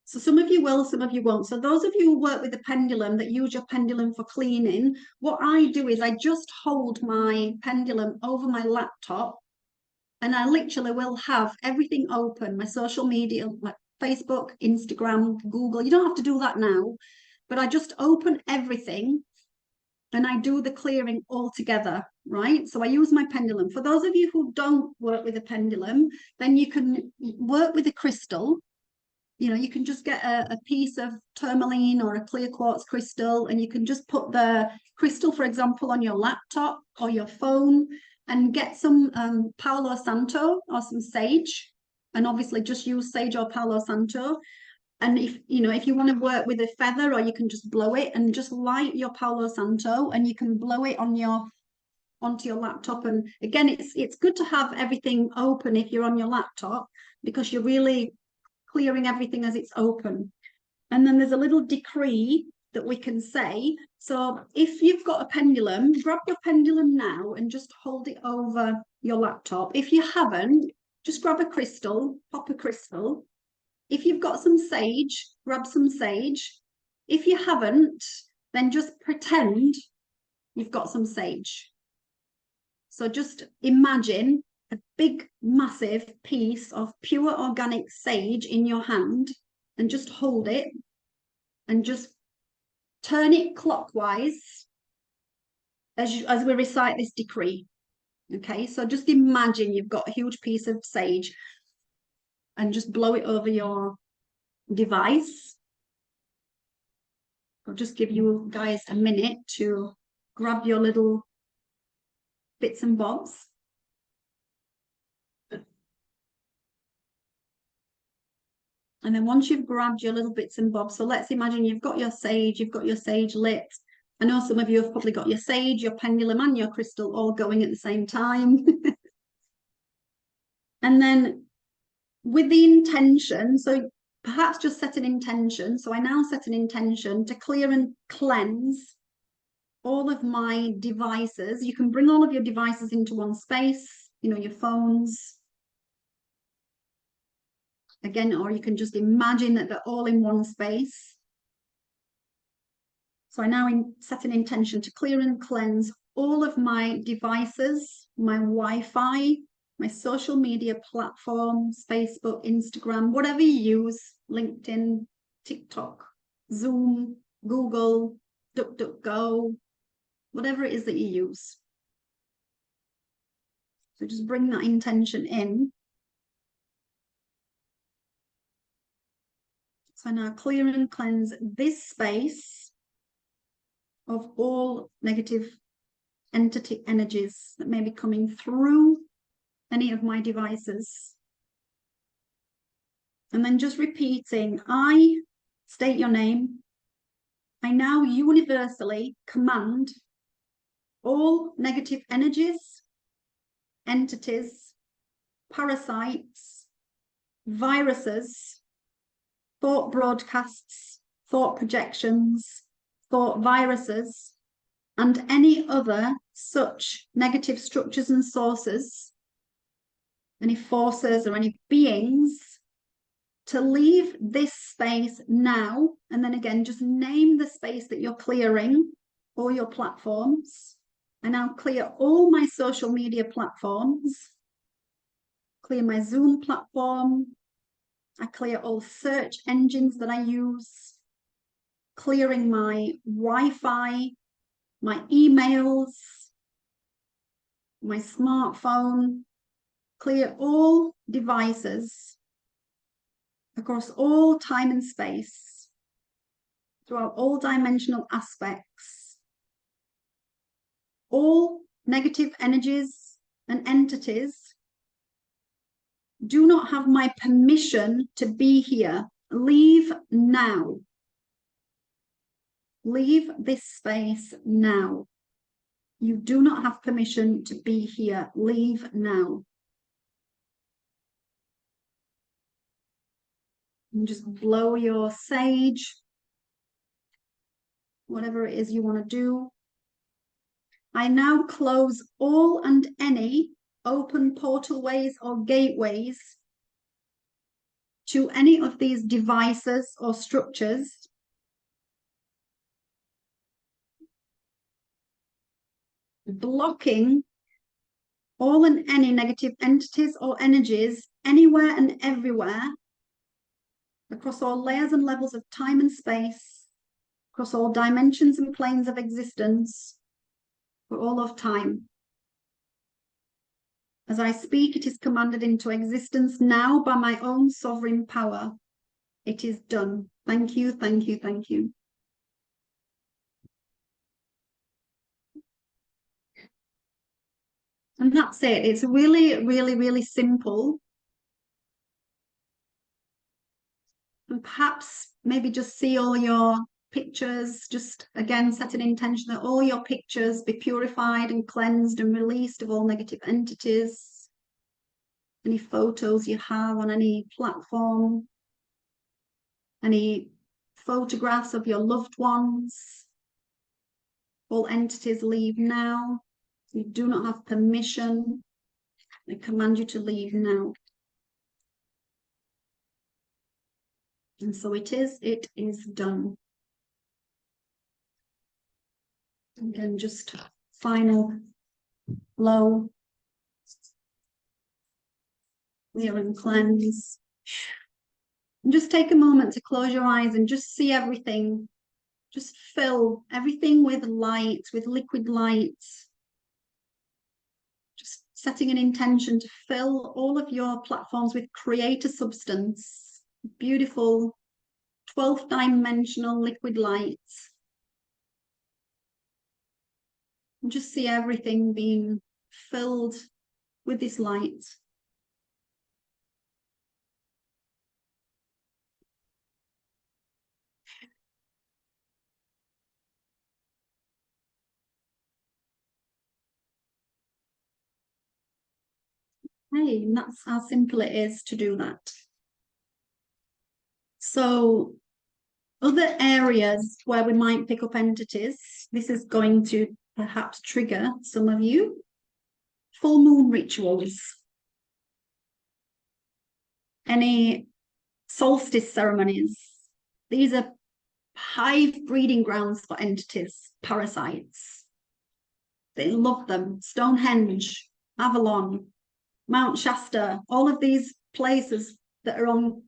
So some of you will, some of you won't. So those of you who work with a pendulum, that use your pendulum for cleaning, what I do is I just hold my pendulum over my laptop, and I literally will have everything open, my social media, like Facebook, Instagram, Google. You don't have to do that now, but I just open everything and I do the clearing all together, right? So I use my pendulum. For those of you who don't work with a pendulum, then you can work with a crystal. You can just get a piece of tourmaline or a clear quartz crystal, and you can just put the crystal, for example, on your laptop or your phone, and get some Palo Santo or some sage, and obviously just use sage or Palo Santo. And if you want to work with a feather, or you can just blow it and just light your Palo Santo, and you can blow it onto your laptop. And again, it's good to have everything open if you're on your laptop, because you're really clearing everything as it's open. And then there's a little decree that we can say. So if you've got a pendulum, grab your pendulum now and just hold it over your laptop. If you haven't, just grab a crystal, pop a crystal. If you've got some sage, grab some sage. If you haven't, then just pretend you've got some sage. So just imagine a big, massive piece of pure organic sage in your hand, and just hold it and just turn it clockwise as we recite this decree. Okay, so just imagine you've got a huge piece of sage and just blow it over your device. I'll just give you guys a minute to grab your little bits and bobs. And then once you've grabbed your little bits and bobs, so let's imagine you've got your sage lit. I know some of you have probably got your sage, your pendulum, and your crystal all going at the same time. And then with the intention, so perhaps just set an intention. So I now set an intention to clear and cleanse all of my devices. You can bring all of your devices into one space, your phones. Again, or you can just imagine that they're all in one space. So I now set an intention to clear and cleanse all of my devices, my Wi-Fi, my social media platforms, Facebook, Instagram, whatever you use, LinkedIn, TikTok, Zoom, Google, DuckDuckGo, whatever it is that you use. So just bring that intention in. So now clear and cleanse this space of all negative entity energies that may be coming through any of my devices. And then just repeating, I state your name. I now universally command all negative energies, entities, parasites, viruses, thought broadcasts, thought projections, thought viruses, and any other such negative structures and sources, any forces or any beings, to leave this space now. And then again, just name the space that you're clearing or your platforms. I now clear all my social media platforms, clear my Zoom platform, I clear all search engines that I use, clearing my Wi-Fi, my emails, my smartphone, clear all devices across all time and space, throughout all dimensional aspects. All negative energies and entities do not have my permission to be here. Leave now. Leave this space now. You do not have permission to be here. Leave now. And just blow your sage, whatever it is you want to do. I now close all and any open portalways or gateways to any of these devices or structures blocking all and any negative entities or energies anywhere and everywhere across all layers and levels of time and space, across all dimensions and planes of existence, for all of time. As I speak, it is commanded into existence now by my own sovereign power. It is done. Thank you, thank you, thank you. And that's it. It's really, really, really simple. And perhaps maybe just see all your pictures, just again set an intention that all your pictures be purified and cleansed and released of all negative entities. Any photos you have on any platform, any photographs of your loved ones, all entities leave now. You do not have permission. I command you to leave now. And so it is done. Again, just final blow, clear and cleanse. And just take a moment to close your eyes and just see everything. Just fill everything with light, with liquid light. Just setting an intention to fill all of your platforms with creator substance, beautiful 12th dimensional liquid light. And just see everything being filled with this light. Hey, and that's how simple it is to do that. So other areas where we might pick up entities, this is going to perhaps trigger some of you. Full moon rituals. Any solstice ceremonies. These are hive breeding grounds for entities, parasites. They love them. Stonehenge, Avalon, Mount Shasta, all of these places that are on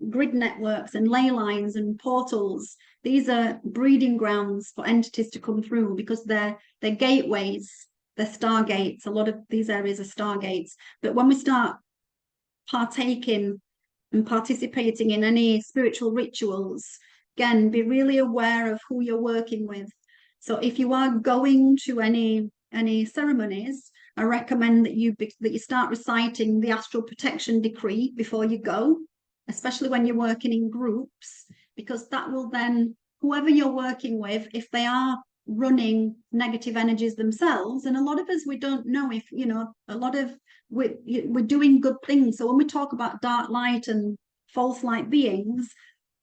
grid networks and ley lines and portals. These are breeding grounds for entities to come through because they're gateways, they're stargates. A lot of these areas are stargates. But when we start partaking and participating in any spiritual rituals, again, be really aware of who you're working with. So if you are going to any ceremonies, I recommend that you start reciting the astral protection decree before you go, especially when you're working in groups, because that will then, whoever you're working with, if they are running negative energies themselves, and a lot of us, we don't know if, you know, a lot of we're doing good things. So when we talk about dark light and false light beings,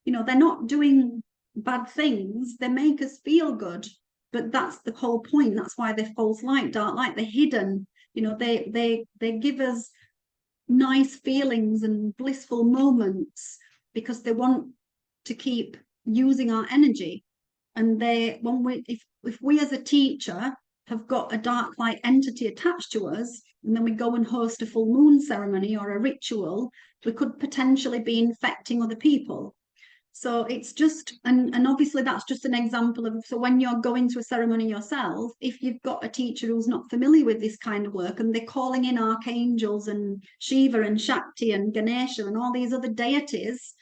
you know, they're not doing bad things, they make us feel good, but that's the whole point. That's why they're false light, dark light, they're hidden. You know, they give us nice feelings and blissful moments because they want to keep using our energy. And if we as a teacher have got a dark light entity attached to us, and then we go and host a full moon ceremony or a ritual, we could potentially be infecting other people. So it's just, and obviously that's just an example of, so when you're going to a ceremony yourself, if you've got a teacher who's not familiar with this kind of work and they're calling in archangels and Shiva and Shakti and Ganesha and all these other deities,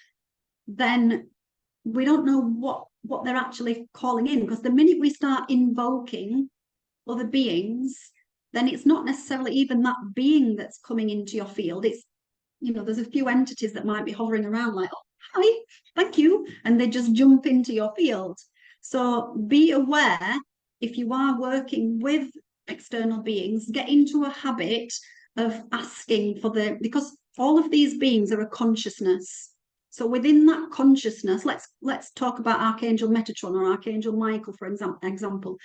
then we don't know what they're actually calling in, because the minute we start invoking other beings, then it's not necessarily even that being that's coming into your field. It's, you know, there's a few entities that might be hovering around like, oh, hi, thank you, and they just jump into your field. So be aware, if you are working with external beings, get into a habit of asking for because all of these beings are a consciousness. So within that consciousness, let's talk about Archangel Metatron or Archangel Michael, for example.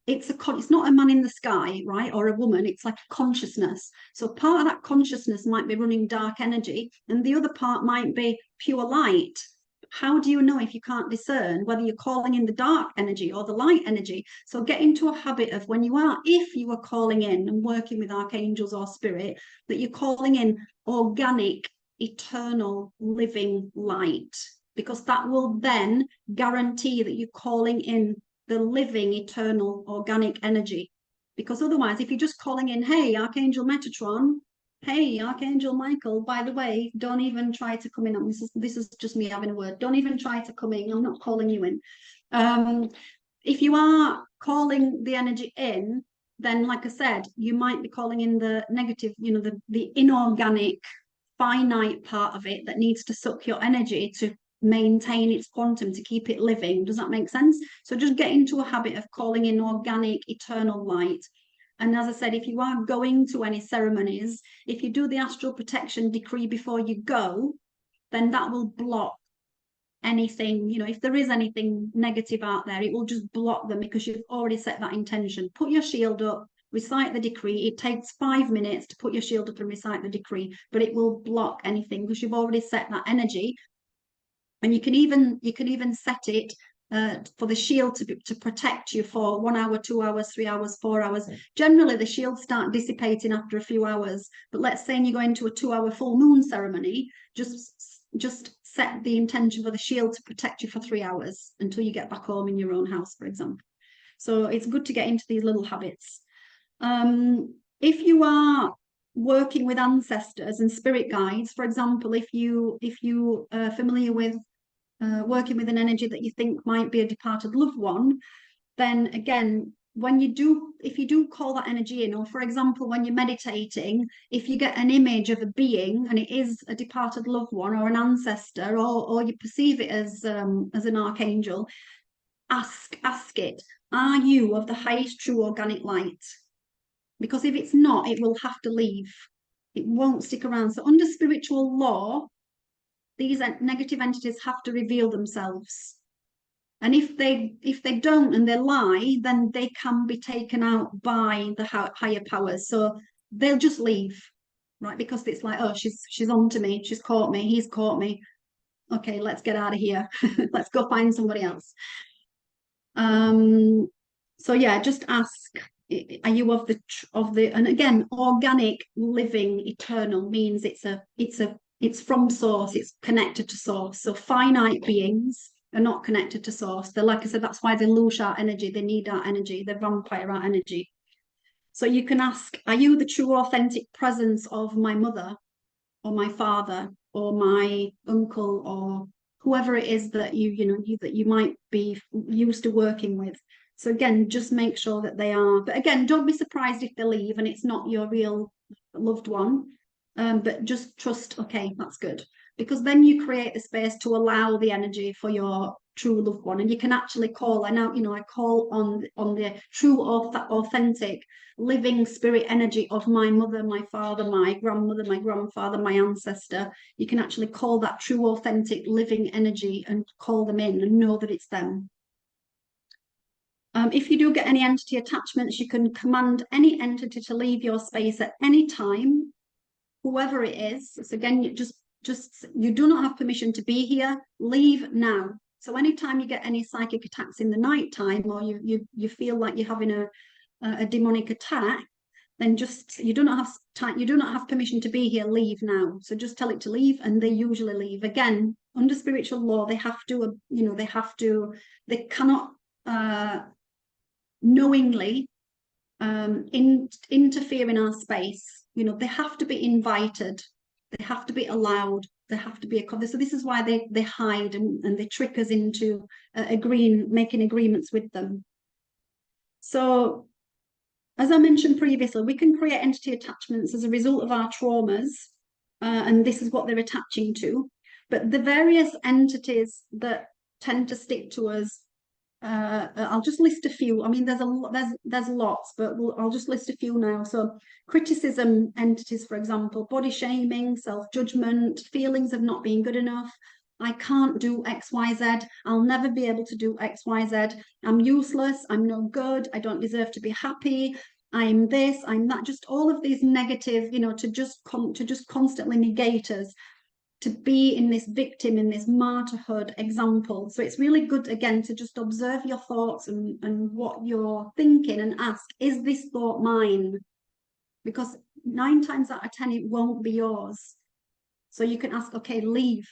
It's not a man in the sky, right, or a woman. It's like a consciousness. So part of that consciousness might be running dark energy, and the other part might be pure light. How do you know if you can't discern whether you're calling in the dark energy or the light energy? So get into a habit of, if you are calling in and working with archangels or spirit, that you're calling in organic, eternal, living light, because that will then guarantee that you're calling in the living, eternal, organic energy. Because otherwise, if you're just calling in, hey, Archangel Metatron, hey, Archangel Michael, by the way, don't even try to come in. This is just me having a word. Don't even try to come in. I'm not calling you in. If you are calling the energy in, then, like I said, you might be calling in the negative, you know, the inorganic, finite part of it that needs to suck your energy to maintain its quantum, to keep it living. Does that make sense? So just get into a habit of calling in organic, eternal light. And as I said, if you are going to any ceremonies, if you do the astral protection decree before you go, then that will block anything, you know, if there is anything negative out there, it will just block them because you've already set that intention. Put your shield up, recite the decree. It takes 5 minutes to put your shield up and recite the decree, but it will block anything because you've already set that energy. And you can even set it for the shield to protect you for 1 hour, 2 hours, 3 hours, 4 hours. Generally, the shields start dissipating after a few hours. But let's say you go into a 2-hour full moon ceremony, just set the intention for the shield to protect you for 3 hours until you get back home in your own house, for example. So it's good to get into these little habits. If you are working with ancestors and spirit guides, for example, if you are familiar with working with an energy that you think might be a departed loved one, then again, if you do call that energy in, or for example, when you're meditating, if you get an image of a being and it is a departed loved one or an ancestor, or you perceive it as an archangel, ask it, are you of the highest true organic light? Because if it's not, it will have to leave. It won't stick around. So under spiritual law, these negative entities have to reveal themselves. And if they don't and they lie, then they can be taken out by the higher powers. So they'll just leave, right? Because it's like, oh, she's on to me, she's caught me, he's caught me. Okay, let's get out of here. Let's go find somebody else. So yeah, just ask, are you of the and again, organic, living, eternal means it's from source, it's connected to source. So finite beings are not connected to source. They're, like I said, that's why they lose our energy, they need our energy, they vampire our energy. So you can ask, are you the true authentic presence of my mother or my father or my uncle, or whoever it is that that you might be used to working with. So again, just make sure that they are. But again, don't be surprised if they leave and it's not your real loved one. But just trust, okay, that's good. Because then you create the space to allow the energy for your true loved one. And you can actually call, I call on the true, authentic, living spirit energy of my mother, my father, my grandmother, my grandfather, my ancestor. You can actually call that true, authentic, living energy and call them in and know that it's them. If you do get any entity attachments, you can command any entity to leave your space at any time, whoever it is. So again, you do not have permission to be here. Leave now. So anytime you get any psychic attacks in the night time, or you feel like you're having a demonic attack, then you do not have permission to be here. Leave now. So just tell it to leave, and they usually leave. Again, under spiritual law, they cannot knowingly interfere in our space. They have to be invited, they have to be allowed, there have to be a cover. So this is why they hide and they trick us into making agreements with them. So as I mentioned previously, we can create entity attachments as a result of our traumas, and this is what they're attaching to. But the various entities that tend to stick to us, I'll just list a few. I mean, there's lots, but I'll just list a few now. So criticism entities, for example, body shaming, self-judgment, feelings of not being good enough. I can't do XYZ. I'll never be able to do XYZ. I'm useless. I'm no good. I don't deserve to be happy. I'm this, I'm that. Just all of these negative, to just constantly negate us, to be in this victim, in this martyrhood example. So it's really good, again, to just observe your thoughts and what you're thinking and ask, is this thought mine? Because 9 times out of 10, it won't be yours. So you can ask, okay, leave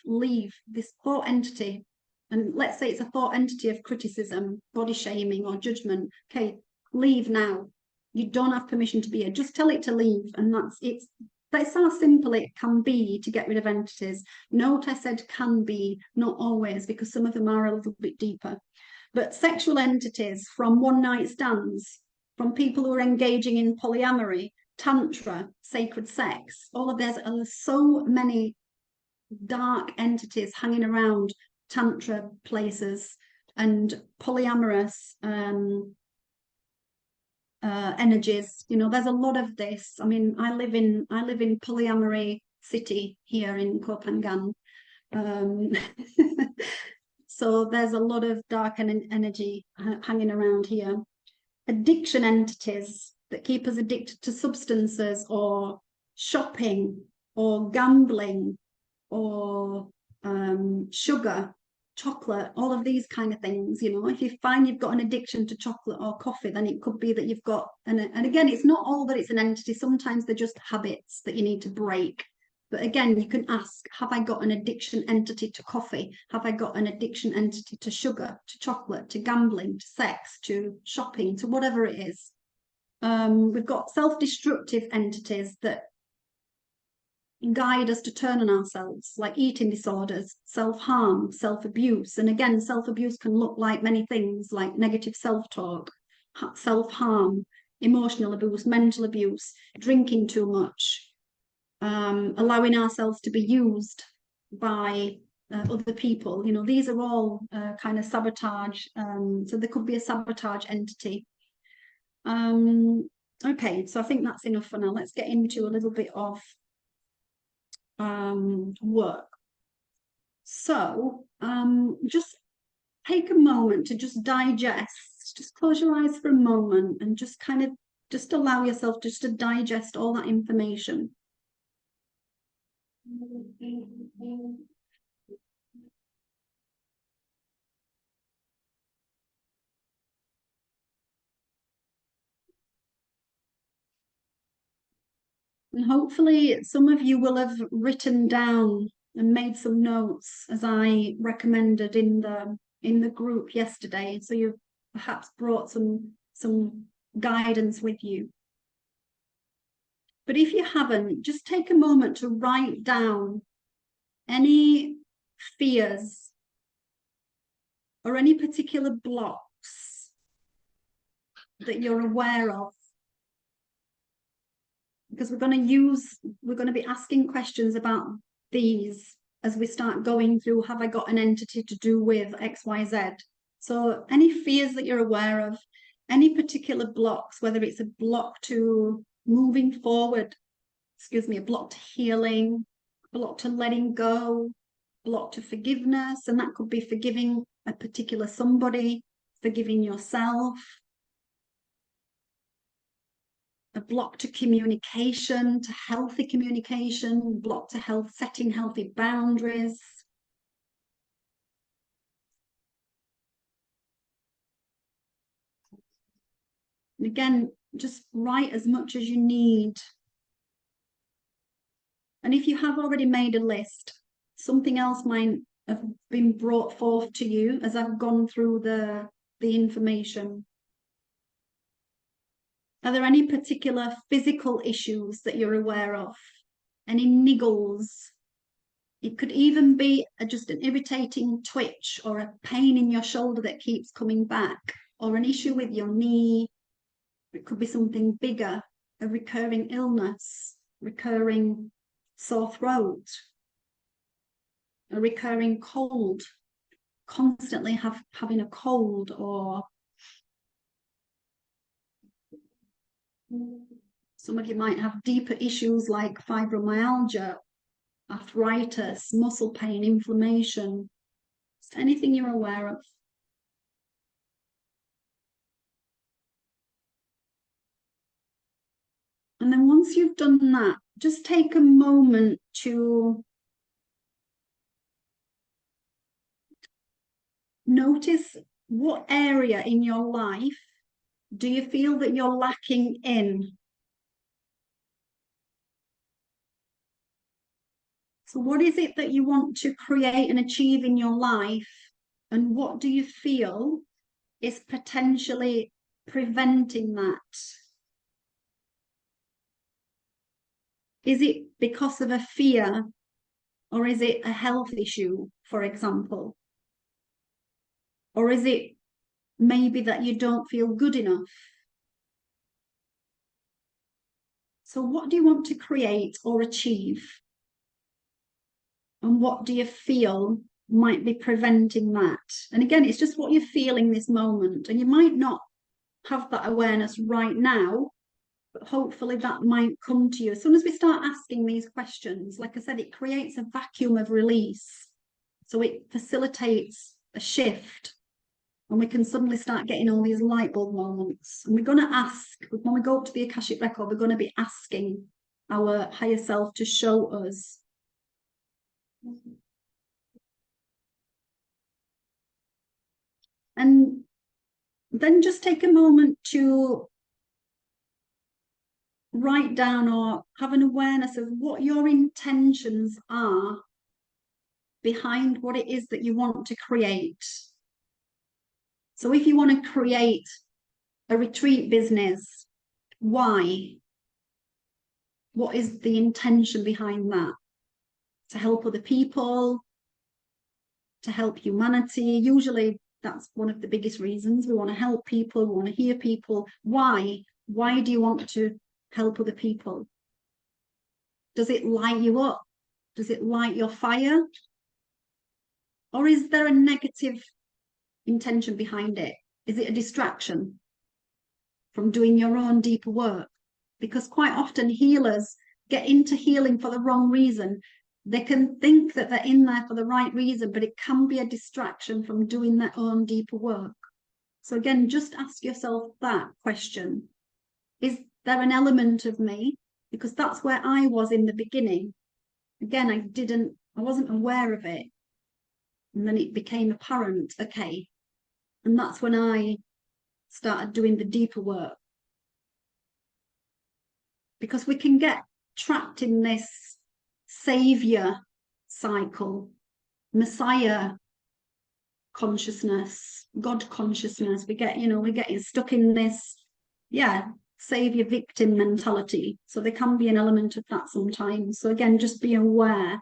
this thought entity. And let's say it's a thought entity of criticism, body shaming, or judgment. Okay, leave now. You don't have permission to be here. Just tell it to leave. And that's how simple it can be to get rid of entities. Note I said can be, not always, because some of them are a little bit deeper. But sexual entities from one-night stands, from people who are engaging in polyamory, tantra, sacred sex, all of there's so many dark entities hanging around tantra places and polyamorous energies. There's a lot of this. I mean, I live in polyamory city here in Kopangan. So there's a lot of dark energy hanging around here. Addiction entities that keep us addicted to substances or shopping or gambling or sugar, chocolate, all of these kind of things. If you find you've got an addiction to chocolate or coffee, then it could be that you've got, and again, it's not all that it's an entity. Sometimes they're just habits that you need to break. But again, you can ask, have I got an addiction entity to coffee? Have I got an addiction entity to sugar, to chocolate, to gambling, to sex, to shopping, to whatever it is? We've got self-destructive entities that guide us to turn on ourselves, like eating disorders, self-harm, self-abuse. And again, self-abuse can look like many things, like negative self-talk, self-harm, emotional abuse, mental abuse, drinking too much, allowing ourselves to be used by other people. These are all kind of sabotage. So there could be a sabotage entity. Okay, so I think that's enough for now. Let's get into a little bit of work. So just take a moment to just digest, just close your eyes for a moment and just kind of just allow yourself just to digest all that information. And hopefully some of you will have written down and made some notes, as I recommended in the group yesterday. So you've perhaps brought some guidance with you. But if you haven't, just take a moment to write down any fears or any particular blocks that you're aware of. Because we're going to be asking questions about these as we start going through, have I got an entity to do with XYZ? So any fears that you're aware of, any particular blocks, whether it's a block to moving forward, a block to healing, a block to letting go, block to forgiveness, and that could be forgiving a particular somebody, forgiving yourself, a block to communication, to healthy communication, block to health, setting healthy boundaries. And again, just write as much as you need. And if you have already made a list, something else might have been brought forth to you as I've gone through the information. Are there any particular physical issues that you're aware of? Any niggles? It could even be just an irritating twitch or a pain in your shoulder that keeps coming back, or an issue with your knee. It could be something bigger, a recurring illness, recurring sore throat, a recurring cold, constantly having a cold, or some of you might have deeper issues like fibromyalgia, arthritis, muscle pain, inflammation, just anything you're aware of. And then once you've done that, just take a moment to notice what area in your life do you feel that you're lacking in. So what is it that you want to create and achieve in your life? And what do you feel is potentially preventing that? Is it because of a fear, or is it a health issue, for example? Or is it maybe that you don't feel good enough? So what do you want to create or achieve? And what do you feel might be preventing that? And again, it's just what you're feeling this moment. And you might not have that awareness right now, but hopefully that might come to you. As soon as we start asking these questions, like I said, it creates a vacuum of release. So it facilitates a shift, and we can suddenly start getting all these light bulb moments. And we're going to ask, when we go up to the Akashic record, we're going to be asking our higher self to show us. And then just take a moment to write down or have an awareness of what your intentions are behind what it is that you want to create. So if you want to create a retreat business, why? What is the intention behind that? To help other people, to help humanity. Usually that's one of the biggest reasons. We want to help people, we want to hear people. Why? Why do you want to help other people? Does it light you up? Does it light your fire? Or is there a negative intention behind it? Is it a distraction from doing your own deeper work? Because quite often healers get into healing for the wrong reason. They can think that they're in there for the right reason, but it can be a distraction from doing their own deeper work. So again, just ask yourself that question. Is there an element of me? Because that's where I was in the beginning. Again, I wasn't aware of it. And then it became apparent, okay. And that's when I started doing the deeper work. Because we can get trapped in this savior cycle, Messiah consciousness, God consciousness. We're getting stuck in this, savior victim mentality. So there can be an element of that sometimes. So again, just be aware.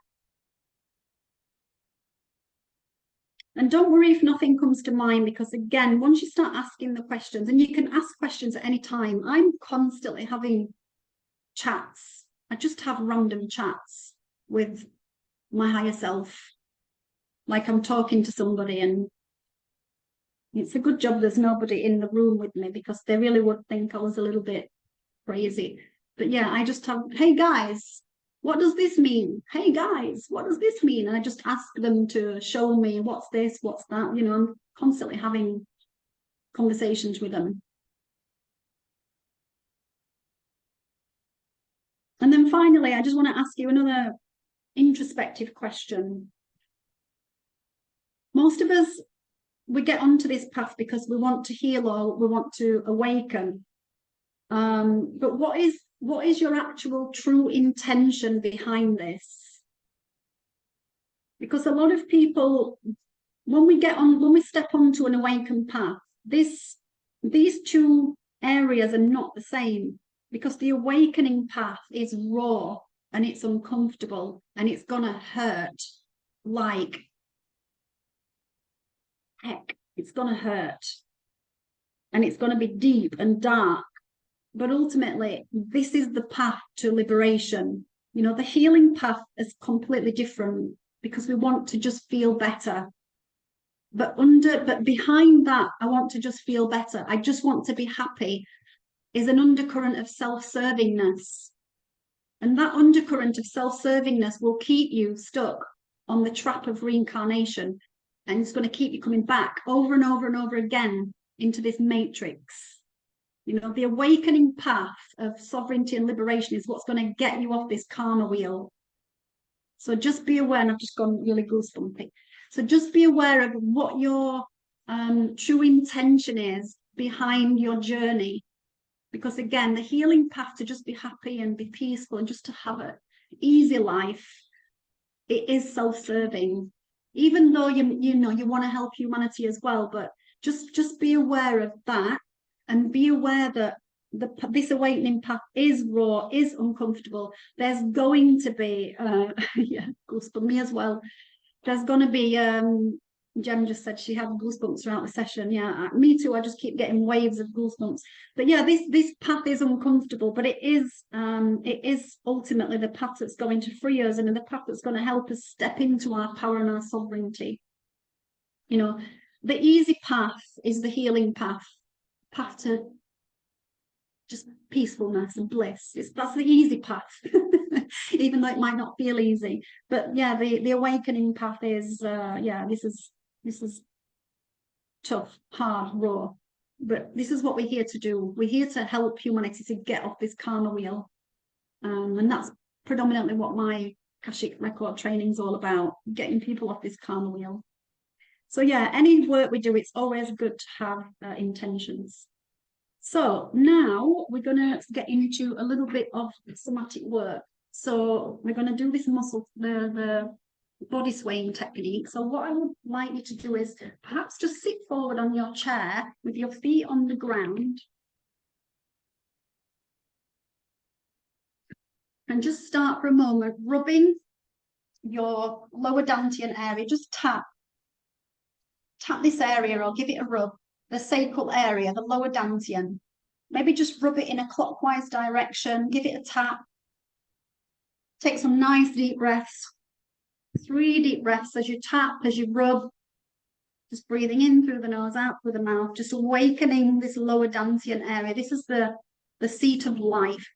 And don't worry if nothing comes to mind, because again, once you start asking the questions, and you can ask questions at any time, I'm constantly having chats. I just have random chats with my higher self, like I'm talking to somebody, and it's a good job there's nobody in the room with me, because they really would think I was a little bit crazy. But yeah, I just have, hey guys, what does this mean? Hey guys, what does this mean? And I just ask them to show me what's this, what's that. You know, I'm constantly having conversations with them. And then finally, I just want to ask you another introspective question. Most of us, we get onto this path because we want to heal or we want to awaken. But what is your actual true intention behind this? Because a lot of people, when we step onto an awakened path, these two areas are not the same, because the awakening path is raw and it's uncomfortable and it's gonna hurt like heck. It's gonna hurt and it's gonna be deep and dark. But ultimately, this is the path to liberation. You know, the healing path is completely different, because we want to just feel better. But behind that, I want to just feel better, I just want to be happy, is an undercurrent of self-servingness. And that undercurrent of self-servingness will keep you stuck on the trap of reincarnation. And it's going to keep you coming back over and over and over again into this matrix. You know, the awakening path of sovereignty and liberation is what's going to get you off this karma wheel. So just be aware, and I've just gone really goosebumpy. So just be aware of what your true intention is behind your journey. Because again, the healing path to just be happy and be peaceful and just to have an easy life, it is self-serving. Even though you know you want to help humanity as well, but just be aware of that, and be aware that this awakening path is raw, is uncomfortable. There's going to be yeah, goosebumps me as well. There's going to be Jem just said she had goosebumps throughout the session. Yeah, me too. I just keep getting waves of goosebumps. But yeah, this path is uncomfortable, but it is ultimately the path that's going to free us, and the path that's going to help us step into our power and our sovereignty. You know, the easy path is the healing path to just peacefulness and bliss. That's the easy path, even though it might not feel easy. But yeah, the awakening path is yeah, this is tough, hard, raw. But this is what we're here to do. We're here to help humanity to get off this karma wheel. And that's predominantly what my Akashic record training is all about, getting people off this karma wheel. So yeah, any work we do, it's always good to have intentions. So now we're going to get into a little bit of somatic work. So we're going to do this the body swaying technique. So what I would like you to do is perhaps just sit forward on your chair with your feet on the ground. And just start for a moment rubbing your lower dantian area. Just tap this area or give it a rub. The sacral area, the lower dantian. Maybe just rub it in a clockwise direction. Give it a tap. Take some nice deep breaths. 3 deep breaths as you tap, as you rub. Just breathing in through the nose, out through the mouth. Just awakening this lower dantian area. This is the seat of life.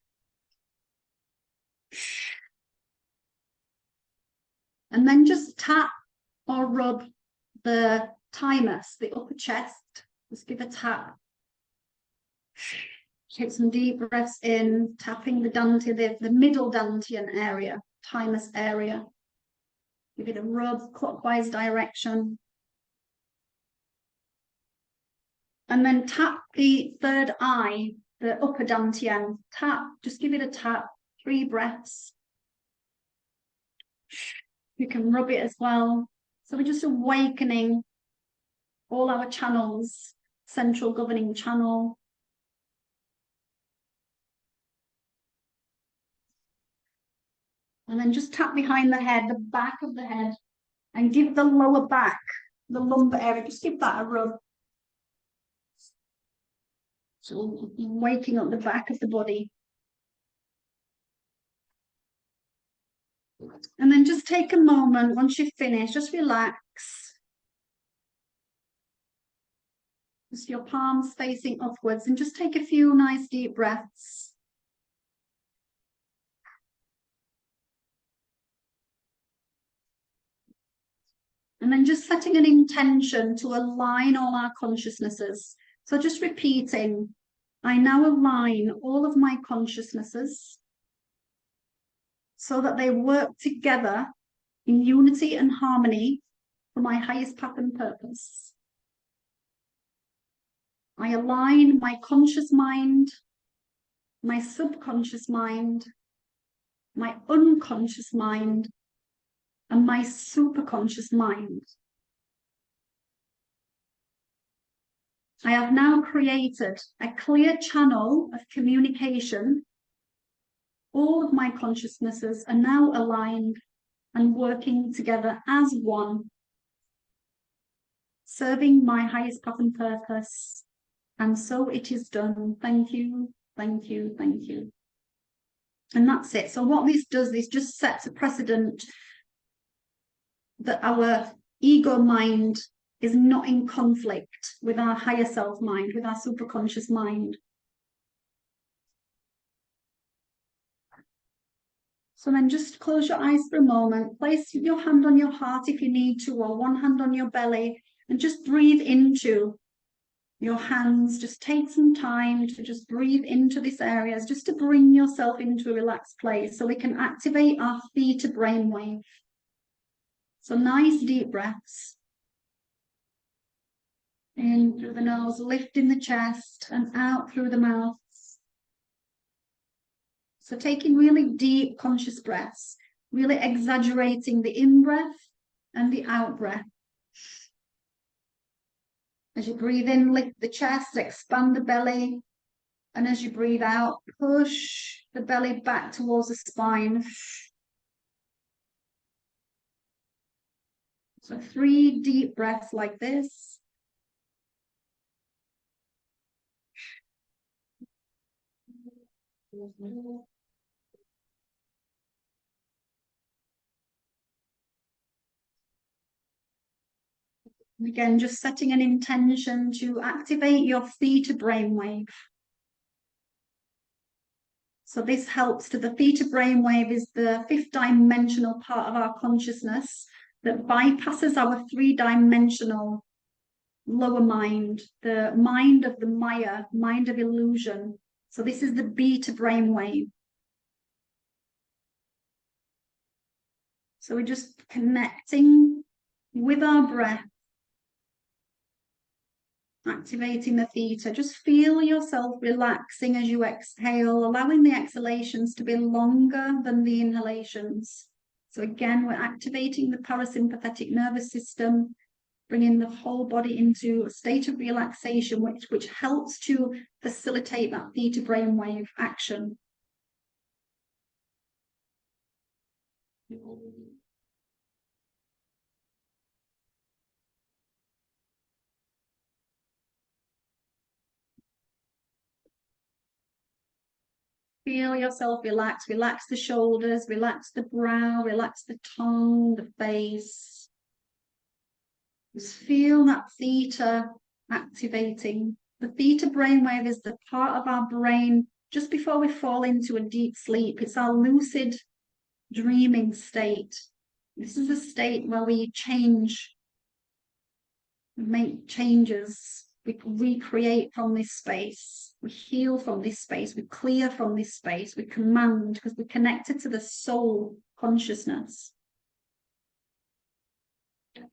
And then just tap or rub the thymus, the upper chest. Just give a tap. Take some deep breaths in, tapping the dantian, the middle dantian area, thymus area. Give it a rub, clockwise direction. And then tap the third eye, the upper dantian. Tap, just give it a tap, 3 breaths. You can rub it as well. So we're just awakening all our channels, central governing channel. And then just tap behind the head, the back of the head, and give the lower back the lumbar area, just give that a rub. So waking up the back of the body. And then just take a moment, once you've finished, just relax. Just your palms facing upwards, and just take a few nice deep breaths. And then just setting an intention to align all our consciousnesses. So just repeating, I now align all of my consciousnesses so that they work together in unity and harmony for my highest path and purpose. I align my conscious mind, my subconscious mind, my unconscious mind, and my superconscious mind. I have now created a clear channel of communication. All of my consciousnesses are now aligned and working together as one, serving my highest path and purpose. And so it is done. Thank you, thank you, thank you. And that's it. So what this does, this just sets a precedent that our ego mind is not in conflict with our higher self mind, with our superconscious mind. So then just close your eyes for a moment, place your hand on your heart if you need to, or one hand on your belly, and just breathe into your hands. Just take some time to just breathe into this area, just to bring yourself into a relaxed place so we can activate our theta brainwave. So nice deep breaths. In through the nose, lifting the chest, and out through the mouth. So taking really deep conscious breaths, really exaggerating the in-breath and the out-breath. As you breathe in, lift the chest, expand the belly. And as you breathe out, push the belly back towards the spine. So 3 deep breaths like this. Again, just setting an intention to activate your theta brainwave. So this helps to the theta brainwave is the 5th dimensional part of our consciousness that bypasses our 3-dimensional lower mind, the mind of the Maya, mind of illusion. So this is the beta brainwave. So we're just connecting with our breath, activating the theta. Just feel yourself relaxing as you exhale, allowing the exhalations to be longer than the inhalations. So again, we're activating the parasympathetic nervous system, bringing the whole body into a state of relaxation, which helps to facilitate that theta brainwave action. Feel yourself relax. Relax the shoulders, relax the brow, relax the tongue, the face. Just feel that theta activating. The theta brainwave is the part of our brain just before we fall into a deep sleep. It's our lucid dreaming state. This is a state where we change, make changes, we recreate from this space, we heal from this space, we clear from this space, we command, because we're connected to the soul consciousness.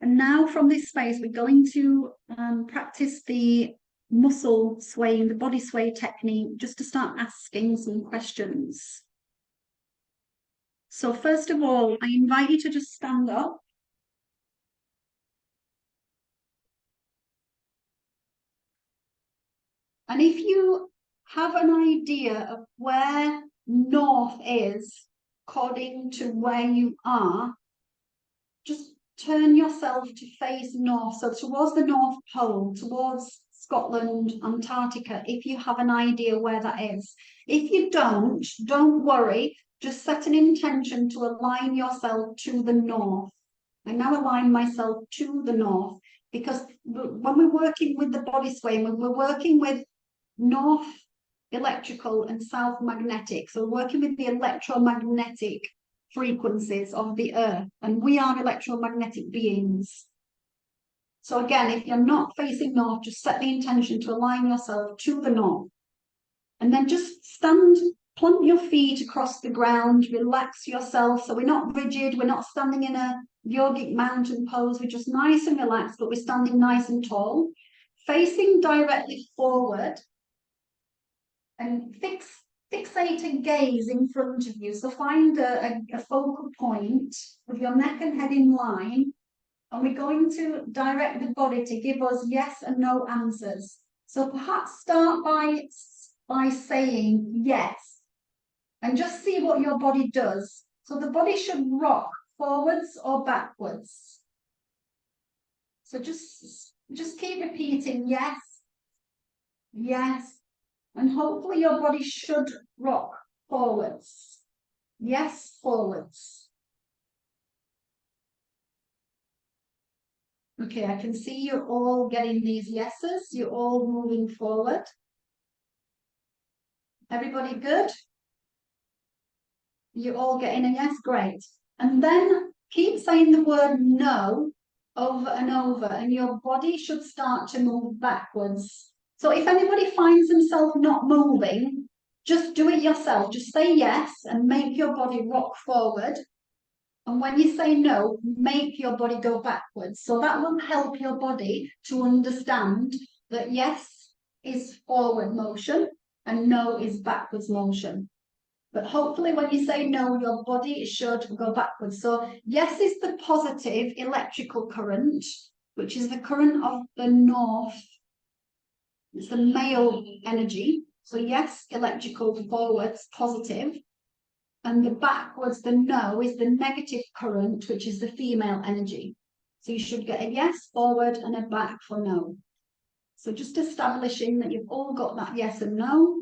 And now from this space, we're going to practice the muscle swaying, the body sway technique, just to start asking some questions. So first of all, I invite you to just stand up. And if you have an idea of where north is according to where you are, just turn yourself to face north, so towards the North Pole, towards Scotland, Antarctica, if you have an idea where that is. If you don't worry, just set an intention to align yourself to the north. I now align myself to the north, because when we're working with the body sway, when we're working with north electrical and south magnetic, so working with the electromagnetic frequencies of the earth, and we are electromagnetic beings. So again, if you're not facing north, just set the intention to align yourself to the north, and then just stand, plant your feet across the ground, relax yourself. So we're not rigid, we're not standing in a yogic mountain pose, we're just nice and relaxed, but we're standing nice and tall, facing directly forward, and fixate a gaze in front of you. So find a focal point with your neck and head in line, and we're going to direct the body to give us yes and no answers. So perhaps start by saying yes, and just see what your body does. So the body should rock forwards or backwards. So just keep repeating yes, yes, and hopefully your body should rock forwards. Yes, forwards. Okay, I can see you're all getting these yeses. You're all moving forward. Everybody good? You're all getting a yes, great. And then keep saying the word no over and over, and your body should start to move backwards. So if anybody finds themselves not moving, just do it yourself. Just say yes and make your body rock forward. And when you say no, make your body go backwards. So that will help your body to understand that yes is forward motion and no is backwards motion. But hopefully when you say no, your body should go backwards. So yes is the positive electrical current, which is the current of the north. It's the male energy. So yes, electrical forwards, positive. And the backwards, the no, is the negative current, which is the female energy. So you should get a yes forward and a back for no. So just establishing that you've all got that yes and no.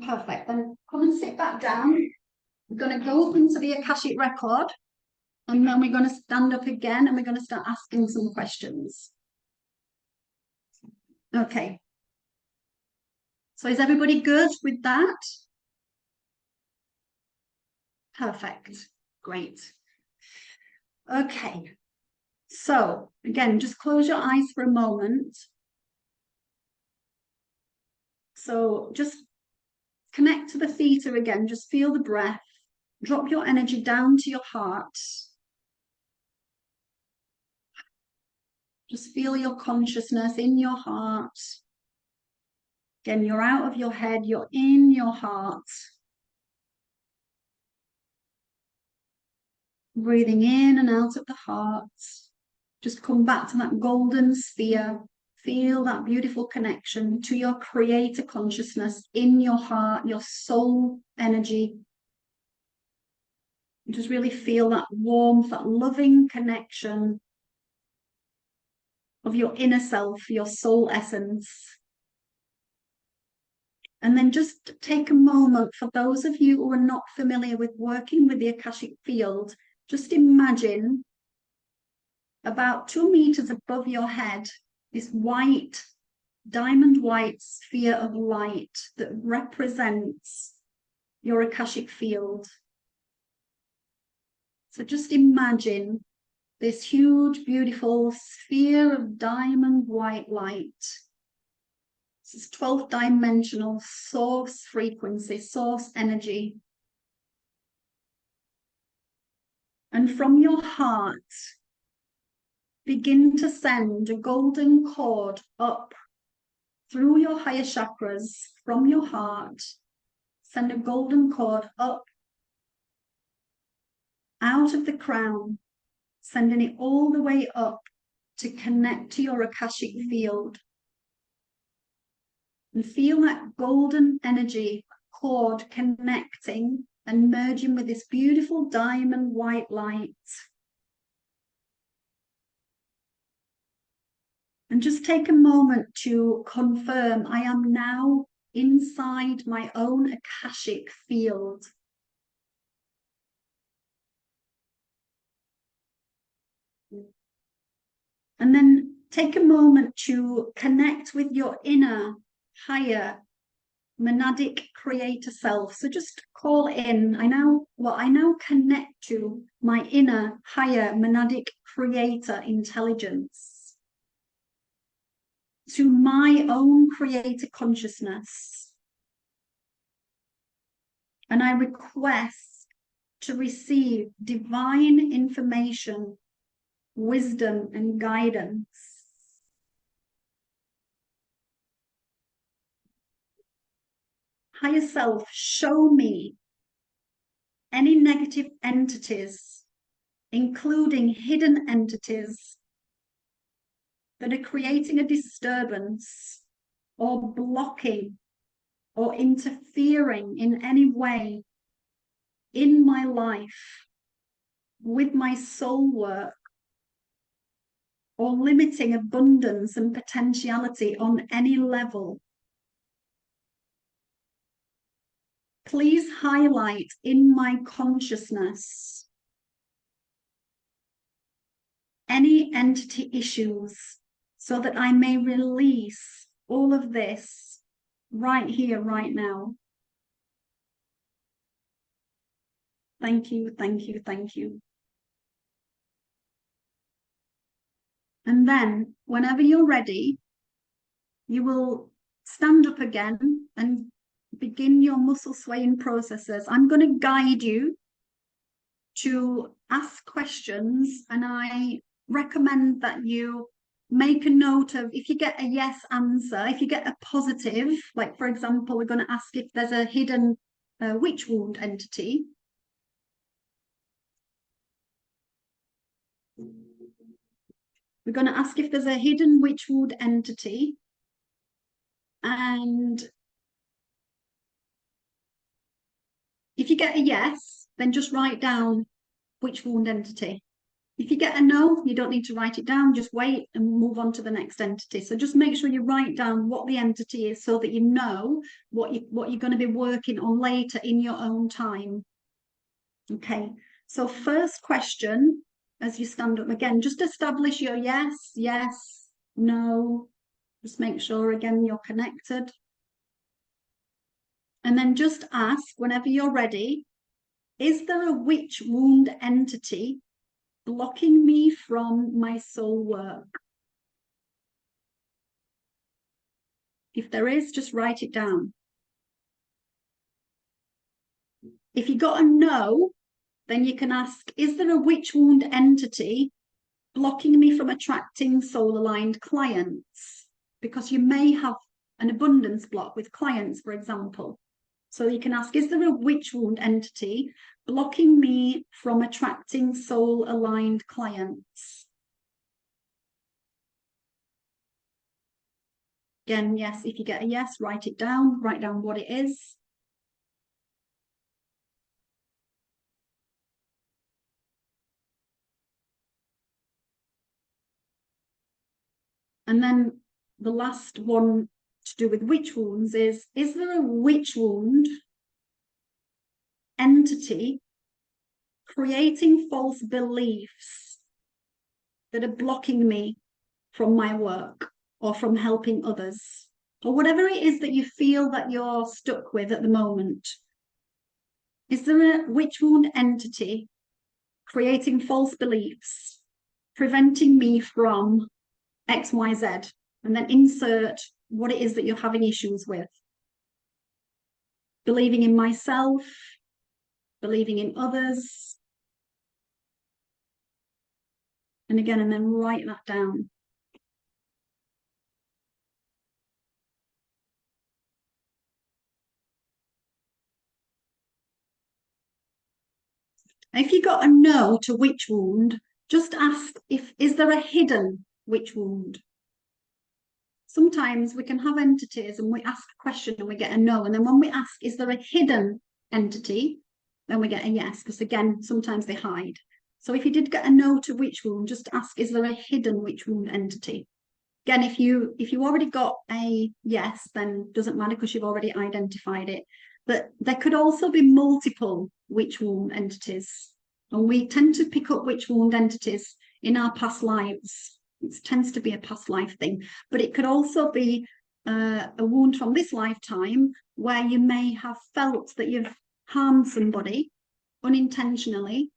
Perfect. Then come and sit back down. We're going to go into the Akashic record, and then we're going to stand up again and we're going to start asking some questions. Okay. So is everybody good with that? Perfect. Great. Okay. So again, just close your eyes for a moment. So just connect to the theta again. Just feel the breath. Drop your energy down to your heart. Just feel your consciousness in your heart. Again, you're out of your head, you're in your heart. Breathing in and out of the heart. Just come back to that golden sphere. Feel that beautiful connection to your creator consciousness in your heart, your soul energy. Just really feel that warmth, that loving connection of your inner self, your soul essence. And then just take a moment, for those of you who are not familiar with working with the Akashic field, just imagine about 2 meters above your head, this white, diamond white sphere of light that represents your Akashic field. So just imagine this huge, beautiful sphere of diamond white light. This is 12th dimensional source frequency, source energy. And from your heart, begin to send a golden cord up through your higher chakras, from your heart. Send a golden cord up, out of the crown, sending it all the way up to connect to your Akashic field. And feel that golden energy cord connecting and merging with this beautiful diamond white light. And just take a moment to confirm I am now inside my own Akashic field. And then take a moment to connect with your inner, higher, monadic creator self. So just call in, I now connect to my inner, higher, monadic creator intelligence, to my own creator consciousness. And I request to receive divine information, wisdom, and guidance. Higher self, show me any negative entities, including hidden entities, that are creating a disturbance or blocking or interfering in any way in my life with my soul work, or limiting abundance and potentiality on any level. Please highlight in my consciousness any entity issues so that I may release all of this right here, right now. Thank you, thank you, thank you. And then, whenever you're ready, you will stand up again and begin your muscle swaying processes. I'm going to guide you to ask questions, and I recommend that you make a note of, if you get a yes answer, if you get a positive, like for example, we're going to ask if there's a hidden witch wound entity. We're going to ask if there's a hidden witch wound entity, and if you get a yes, then just write down witch wound entity. If you get a no, you don't need to write it down, just wait and move on to the next entity. So just make sure you write down what the entity is so that you know what you're going to be working on later in your own time. Okay, so first question, as you stand up again, just establish your yes, yes, no. Just make sure again you're connected. And then just ask whenever you're ready, is there a witch wound entity blocking me from my soul work? If there is, just write it down. If you got a no, then you can ask, is there a witch wound entity blocking me from attracting soul-aligned clients? Because you may have an abundance block with clients, for example. So you can ask, is there a witch wound entity blocking me from attracting soul-aligned clients? Again, yes, if you get a yes, write it down, write down what it is. And then the last one to do with witch wounds is there a witch wound entity creating false beliefs that are blocking me from my work or from helping others, or whatever it is that you feel that you're stuck with at the moment? Is there a witch wound entity creating false beliefs, preventing me from XYZ? And then insert what it is that you're having issues with. Believing in myself, believing in others. And again, and then write that down. If you got a no to witch wound, just ask, is there a hidden witch wound? Sometimes we can have entities and we ask a question and we get a no. And then when we ask, is there a hidden entity? Then we get a yes, because again, sometimes they hide. So if you did get a no to witch wound, just ask, is there a hidden witch wound entity? Again, if you already got a yes, then doesn't matter because you've already identified it. But there could also be multiple witch wound entities. And we tend to pick up witch wound entities in our past lives. It tends to be a past life thing. But it could also be a wound from this lifetime where you may have felt that you've harmed somebody unintentionally.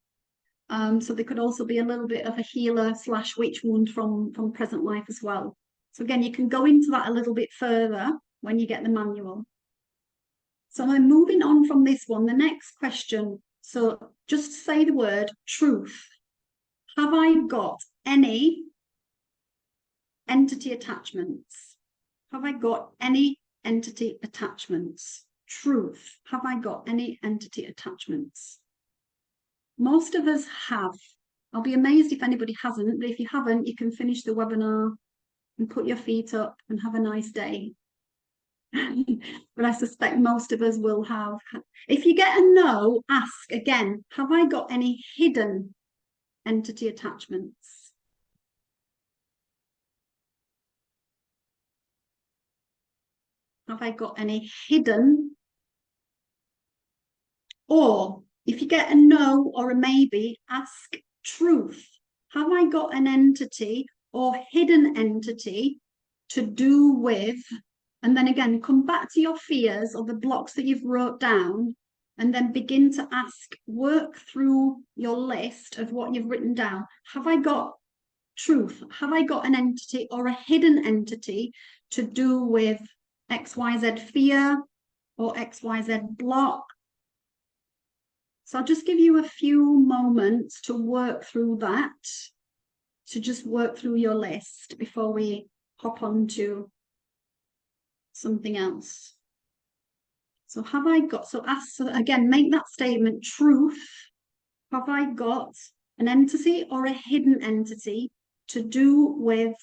So there could also be a little bit of a healer / witch wound from present life as well. So again, you can go into that a little bit further when you get the manual. So I'm moving on from this one. The next question. So just say the word truth. Have I got any entity attachments? Have I got any entity attachments? Truth. Have I got any entity attachments? Most of us have. I'll be amazed if anybody hasn't, but if you haven't, you can finish the webinar and put your feet up and have a nice day. But I suspect most of us will have. If you get a no, ask again, have I got any hidden entity attachments? Have I got any hidden? Or if you get a no or a maybe, ask truth. Have I got an entity or hidden entity to do with? And then again, come back to your fears or the blocks that you've wrote down, and then begin to ask, work through your list of what you've written down. Have I got truth? Have I got an entity or a hidden entity to do with XYZ fear or XYZ block? So I'll just give you a few moments to work through that, to just work through your list before we hop on to something else. So have I got, so ask, so again, make that statement, truth. Have I got an entity or a hidden entity to do with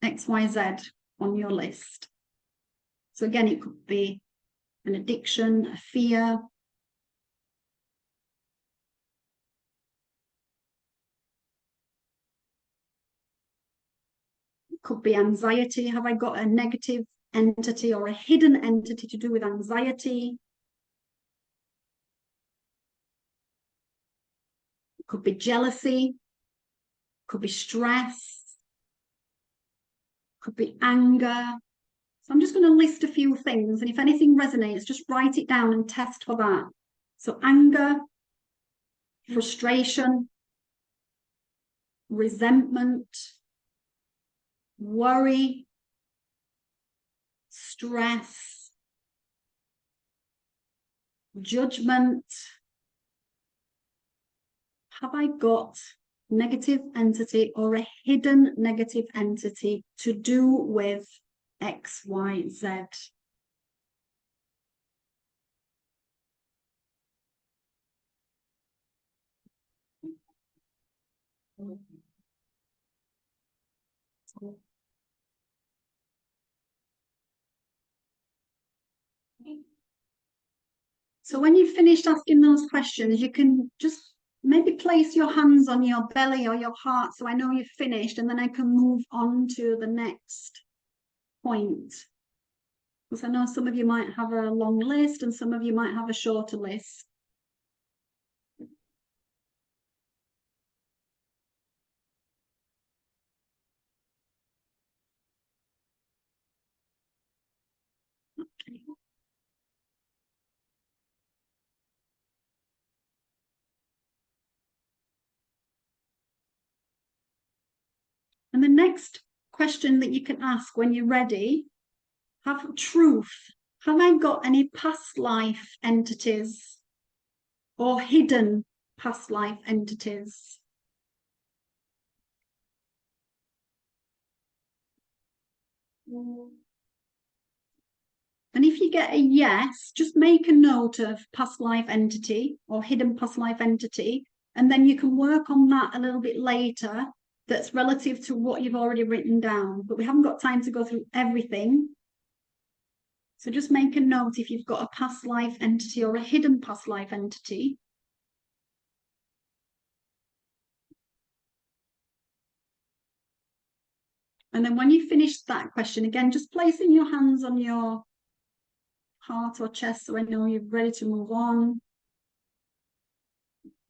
XYZ on your list? So again, it could be an addiction, a fear. It could be anxiety. Have I got a negative entity or a hidden entity to do with anxiety? It could be jealousy. Could be stress. Could be anger. So I'm just going to list a few things, and if anything resonates, just write it down and test for that. So anger, frustration, resentment, worry, stress, judgment. Have I got negative entity or a hidden negative entity to do with XYZ? So when you've finished asking those questions, you can just maybe place your hands on your belly or your heart so I know you've finished, and then I can move on to the next point. Because I know some of you might have a long list and some of you might have a shorter list. Okay. And the next question that you can ask when you're ready, have truth. Have I got any past life entities or hidden past life entities? And if you get a yes, just make a note of past life entity or hidden past life entity, and then you can work on that a little bit later that's relative to what you've already written down. But we haven't got time to go through everything. So just make a note if you've got a past life entity or a hidden past life entity. And then when you finish that question, again, just placing your hands on your heart or chest so I know you're ready to move on.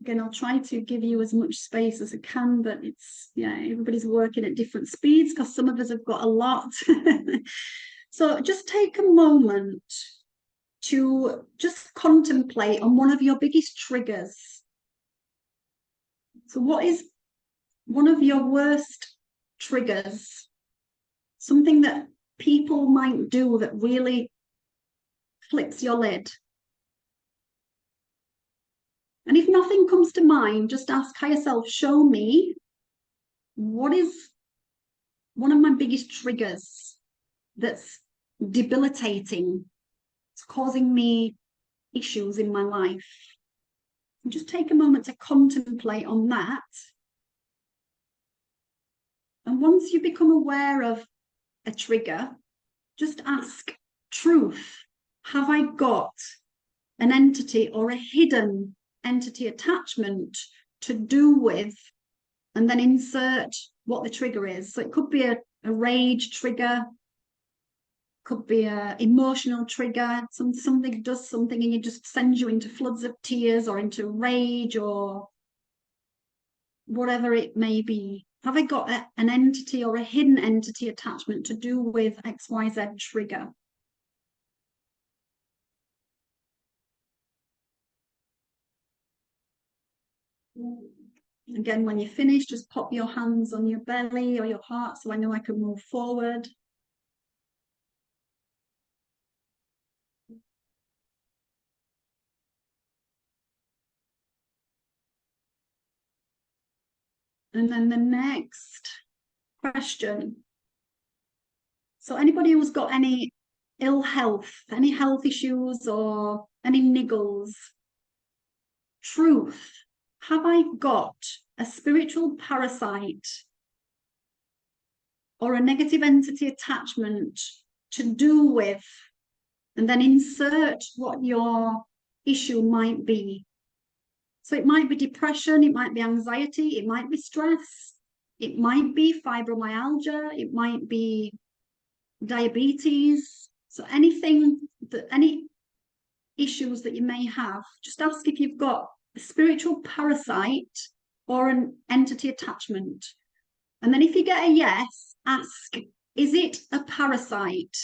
Again, I'll try to give you as much space as I can, but it's, yeah, everybody's working at different speeds because some of us have got a lot. So just take a moment to just contemplate on one of your biggest triggers. So what is one of your worst triggers? Something that people might do that really flips your lid. And if nothing comes to mind, just ask higher self, show me what is one of my biggest triggers that's debilitating, it's causing me issues in my life. And just take a moment to contemplate on that. And once you become aware of a trigger, just ask, truth, have I got an entity or a hidden entity attachment to do with, and then insert what the trigger is. So it could be a rage trigger, could be an emotional trigger, something does something and it just sends you into floods of tears or into rage or whatever it may be. Have I got an entity or a hidden entity attachment to do with XYZ trigger? Again, when you finish, just pop your hands on your belly or your heart so I know I can move forward. And then the next question. So anybody who's got any ill health, any health issues or any niggles, truth, have I got a spiritual parasite or a negative entity attachment to do with, and then insert what your issue might be. So it might be depression, it might be anxiety, it might be stress, it might be fibromyalgia, it might be diabetes. So anything that, any issues that you may have, just ask if you've got a spiritual parasite or an entity attachment. And then if you get a yes, ask, is it a parasite?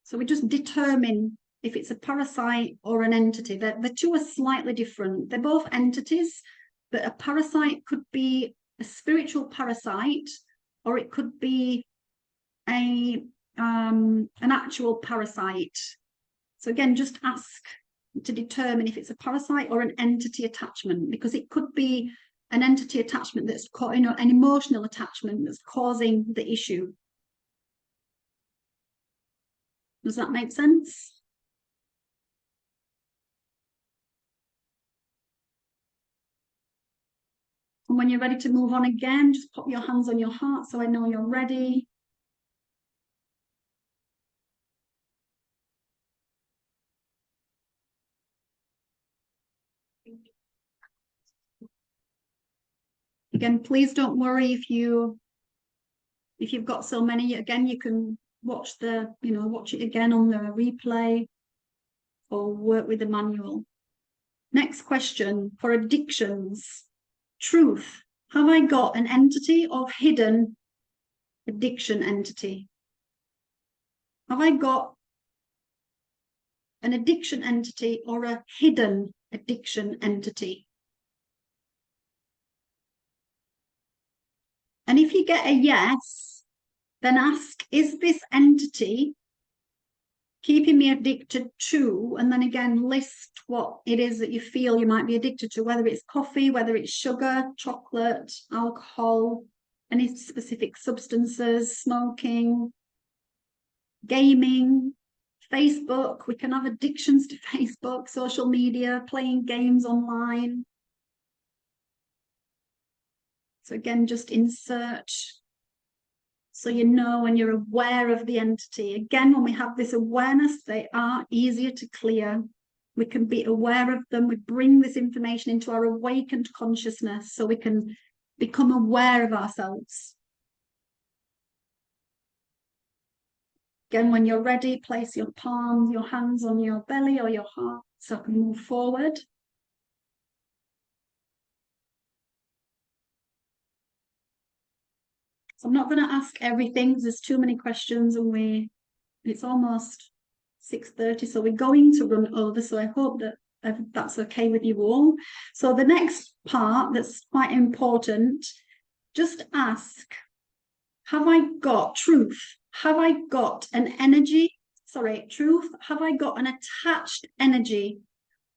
So we just determine if it's a parasite or an entity. The two are slightly different. They're both entities, but a parasite could be a spiritual parasite, or it could be an actual parasite. So again, just ask to determine if it's a parasite or an entity attachment, because it could be an entity attachment that's, you know, an emotional attachment that's causing the issue. Does that make sense? And when you're ready to move on again, just put your hands on your heart so I know you're ready. Again, please don't worry if you've got so many. Again, you can watch watch it again on the replay or work with the manual. Next question, for addictions. Truth, have I got an entity or hidden addiction entity? Have I got an addiction entity or a hidden addiction entity? And if you get a yes, then ask, is this entity keeping me addicted to? And then again, list what it is that you feel you might be addicted to, whether it's coffee, whether it's sugar, chocolate, alcohol, any specific substances, smoking, gaming, Facebook. We can have addictions to Facebook, social media, playing games online. So again, just insert so you know and you're aware of the entity. Again, when we have this awareness, they are easier to clear. We can be aware of them. We bring this information into our awakened consciousness so we can become aware of ourselves. Again, when you're ready, place your palms, your hands on your belly or your heart so I can move forward. So I'm not going to ask everything because there's too many questions and it's almost 6:30, so we're going to run over. So I hope that that's okay with you all. So the next part that's quite important, just ask, have I got truth? Have I got an energy? Sorry, truth. Have I got an attached energy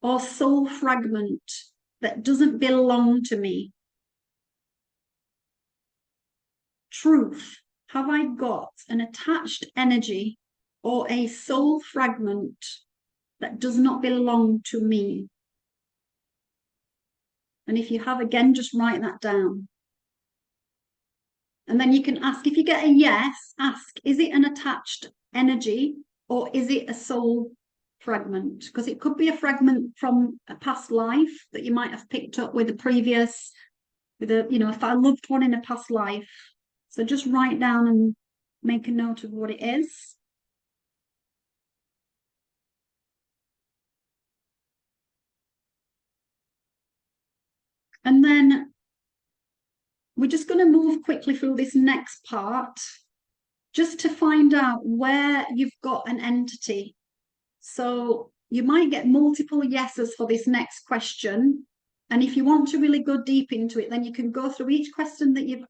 or soul fragment that doesn't belong to me? Truth. Have I got an attached energy or a soul fragment that does not belong to me? And if you have, again, just write that down. And then you can ask, if you get a yes, ask, is it an attached energy or is it a soul fragment? Because it could be a fragment from a past life that you might have picked up with if I loved one in a past life. So just write down and make a note of what it is. And then we're just going to move quickly through this next part just to find out where you've got an entity. So you might get multiple yeses for this next question. And if you want to really go deep into it, then you can go through each question that you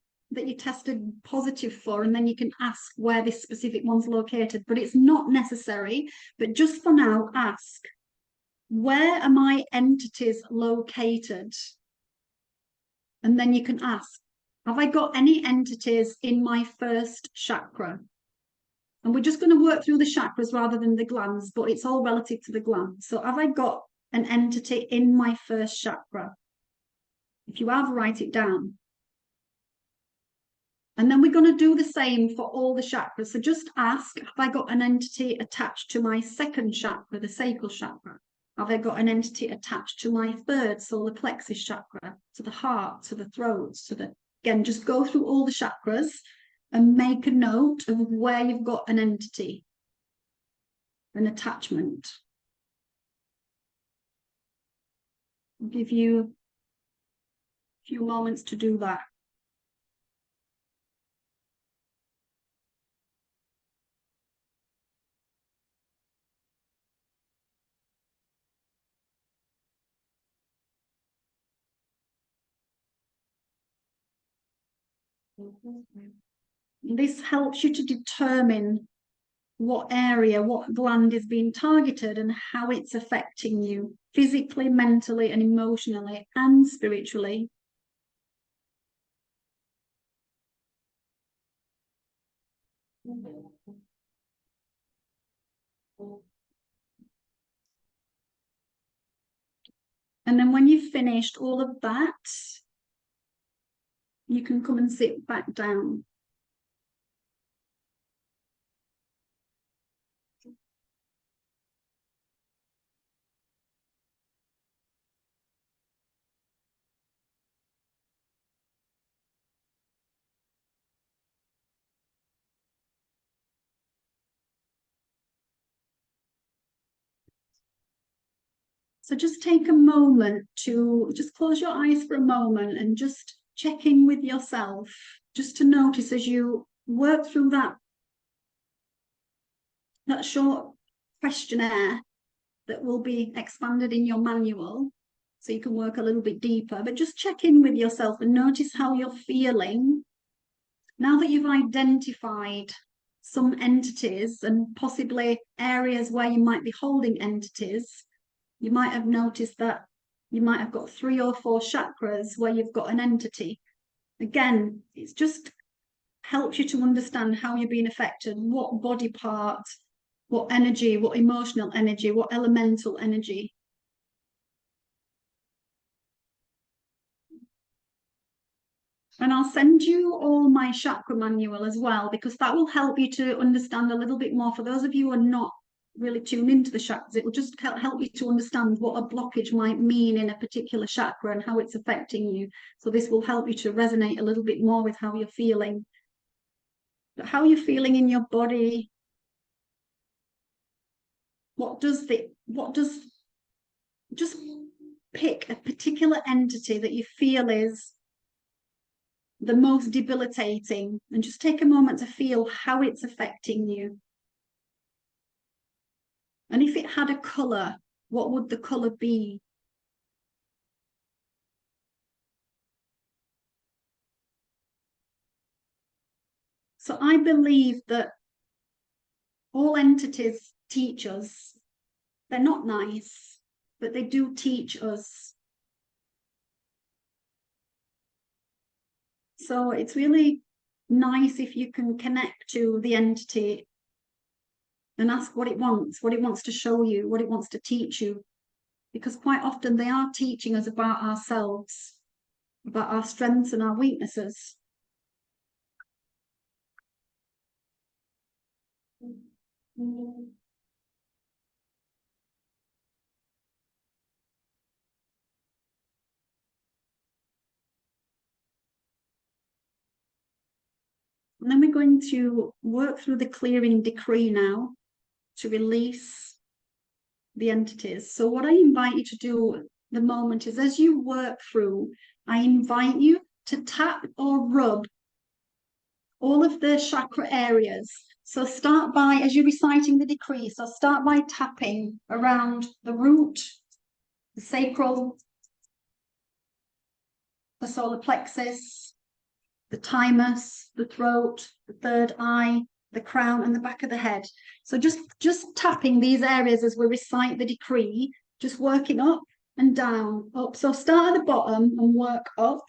tested positive for, and then you can ask where this specific one's located. But it's not necessary. But just for now, ask, where are my entities located? And then you can ask, have I got any entities in my first chakra? And we're just going to work through the chakras rather than the glands, but it's all relative to the glands. So have I got an entity in my first chakra? If you have, write it down. And then we're going to do the same for all the chakras. So just ask, have I got an entity attached to my second chakra, the sacral chakra? Have I got an entity attached to my third solar plexus chakra, to the heart, to the throat, again, just go through all the chakras and make a note of where you've got an entity, an attachment. I'll give you a few moments to do that. This helps you to determine what area, what gland is being targeted and how it's affecting you physically, mentally, and emotionally and spiritually. And then when you've finished all of that, you can come and sit back down. So just take a moment to just close your eyes for a moment and just check in with yourself, just to notice as you work through that short questionnaire that will be expanded in your manual, so you can work a little bit deeper, but just check in with yourself and notice how you're feeling now that you've identified some entities and possibly areas where you might be holding entities. You might have noticed that you might have got 3 or 4 chakras where you've got an entity. Again, it's just helps you to understand how you're being affected, what body part, what energy, what emotional energy, what elemental energy. And I'll send you all my chakra manual as well, because that will help you to understand a little bit more. For those of you who are not really tune into the chakras. It will just help you to understand what a blockage might mean in a particular chakra and how it's affecting you. So this will help you to resonate a little bit more with how you're feeling. But how are you feeling in your body? Just pick a particular entity that you feel is the most debilitating, and just take a moment to feel how it's affecting you. And if it had a colour, what would the colour be? So I believe that all entities teach us. They're not nice, but they do teach us. So it's really nice if you can connect to the entity and ask what it wants to show you, what it wants to teach you. Because quite often they are teaching us about ourselves, about our strengths and our weaknesses. And then we're going to work through the clearing decree now to release the entities. So what I invite you to do at the moment is, as you work through, I invite you to tap or rub all of the chakra areas. So start by, as you're reciting the decree, so start by tapping around the root, the sacral, the solar plexus, the thymus, the throat, the third eye, the crown, and the back of the head. So just tapping these areas as we recite the decree, just working up and down, up. So start at the bottom and work up.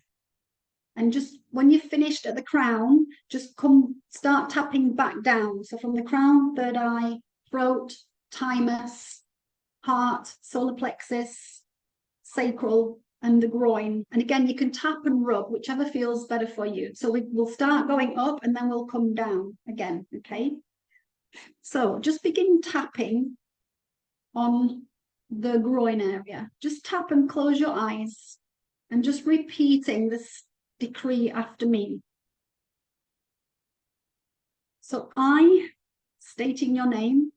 And just when you've finished at the crown, just start tapping back down. So from the crown, third eye, throat, thymus, heart, solar plexus, sacral, and the groin. And again, you can tap and rub, whichever feels better for you. So we'll start going up and then we'll come down again, okay? So just begin tapping on the groin area. Just tap and close your eyes and just repeating this decree after me. So I, stating your name,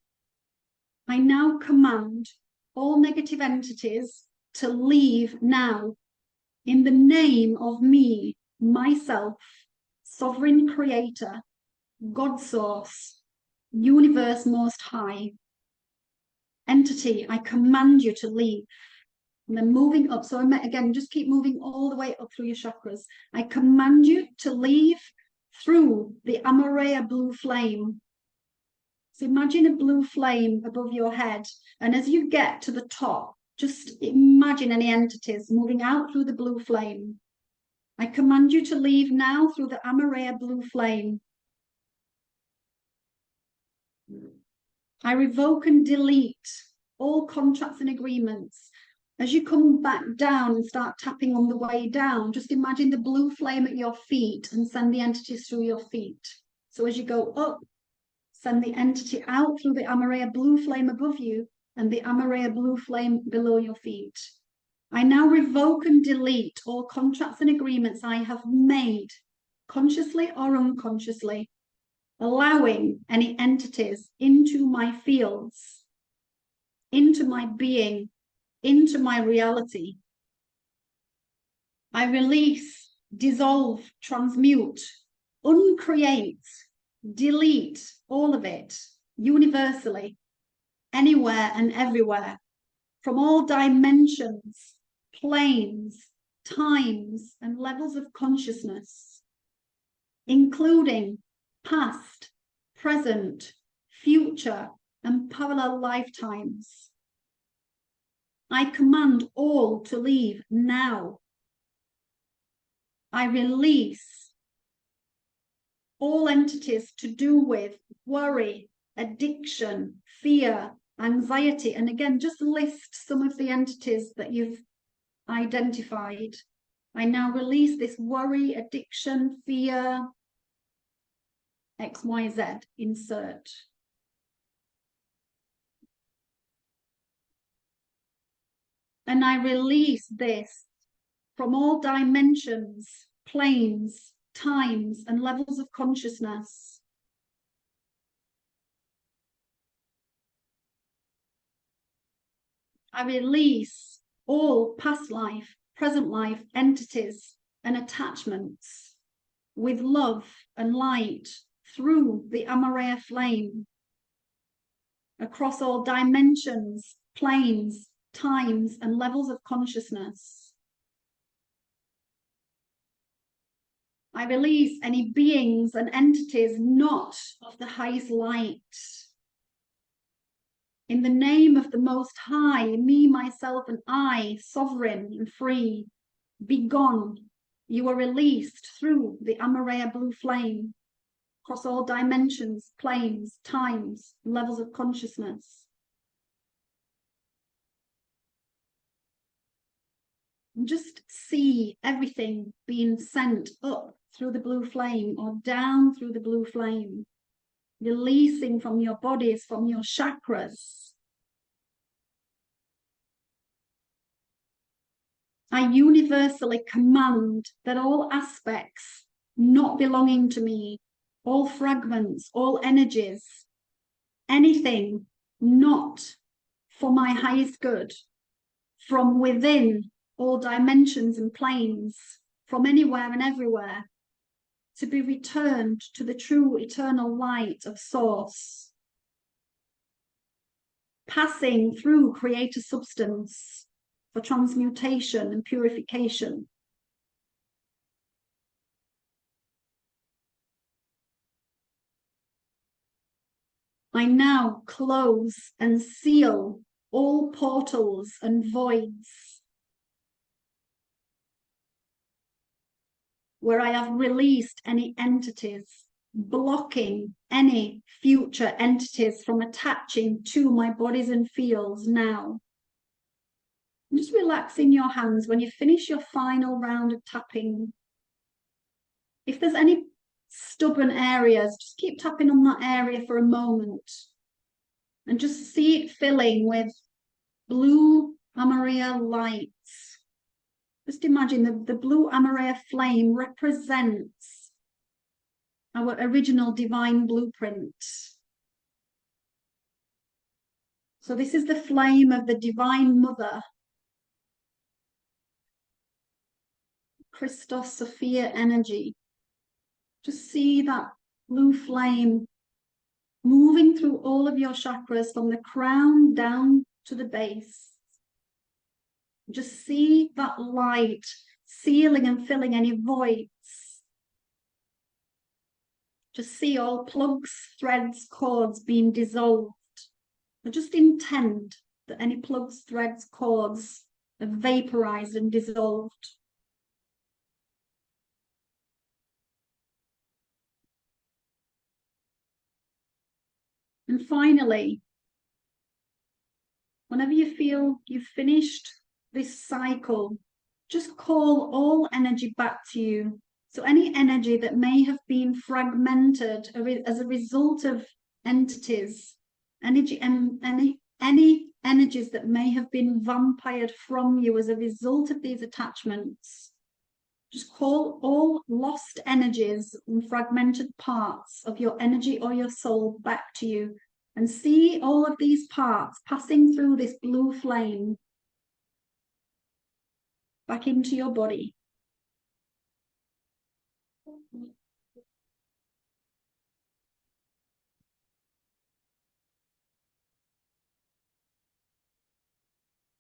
I now command all negative entities to leave now in the name of me, myself, sovereign creator, God source, universe most high. Entity, I command you to leave. And then moving up, so again, just keep moving all the way up through your chakras. I command you to leave through the Amaraya blue flame. So imagine a blue flame above your head, and as you get to the top, just imagine any entities moving out through the blue flame. I command you to leave now through the Amaraya blue flame. I revoke and delete all contracts and agreements. As you come back down and start tapping on the way down, just imagine the blue flame at your feet and send the entities through your feet. So as you go up, send the entity out through the Amaraya blue flame above you and the Amaraya blue flame below your feet. I now revoke and delete all contracts and agreements I have made, consciously or unconsciously, allowing any entities into my fields, into my being, into my reality. I release, dissolve, transmute, uncreate, delete all of it universally, anywhere and everywhere, from all dimensions, planes, times, and levels of consciousness, including past, present, future, and parallel lifetimes. I command all to leave now. I release all entities to do with worry, addiction, fear, anxiety. And again, just list some of the entities that you've identified. I now release this worry, addiction, fear, XYZ, insert. And I release this from all dimensions, planes, times, and levels of consciousness. I release all past life, present life entities and attachments with love and light through the Amaraya flame across all dimensions, planes, times, and levels of consciousness. I release any beings and entities not of the highest light. In the name of the Most High, me, myself, and I, sovereign and free, be gone. You are released through the Amaraya blue flame across all dimensions, planes, times, levels of consciousness. And just see everything being sent up through the blue flame or down through the blue flame, releasing from your bodies, from your chakras. I universally command that all aspects not belonging to me, all fragments, all energies, anything not for my highest good, from within all dimensions and planes, from anywhere and everywhere, to be returned to the true eternal light of Source, passing through creator substance for transmutation and purification. I now close and seal all portals and voids where I have released any entities, blocking any future entities from attaching to my bodies and fields now. And just relax in your hands when you finish your final round of tapping. If there's any stubborn areas, just keep tapping on that area for a moment and just see it filling with blue Amaraya lights. Just imagine the blue Amaraya flame represents our original divine blueprint. So this is the flame of the Divine Mother, Christos Sophia energy. Just see that blue flame moving through all of your chakras from the crown down to the base. Just see that light sealing and filling any voids. Just see all plugs, threads, cords being dissolved. But just intend that any plugs, threads, cords are vaporized and dissolved. And finally, whenever you feel you've finished this cycle, just call all energy back to you. So any energy that may have been fragmented as a result of entities, any energies that may have been vampired from you as a result of these attachments, just call all lost energies and fragmented parts of your energy or your soul back to you, and see all of these parts passing through this blue flame back into your body.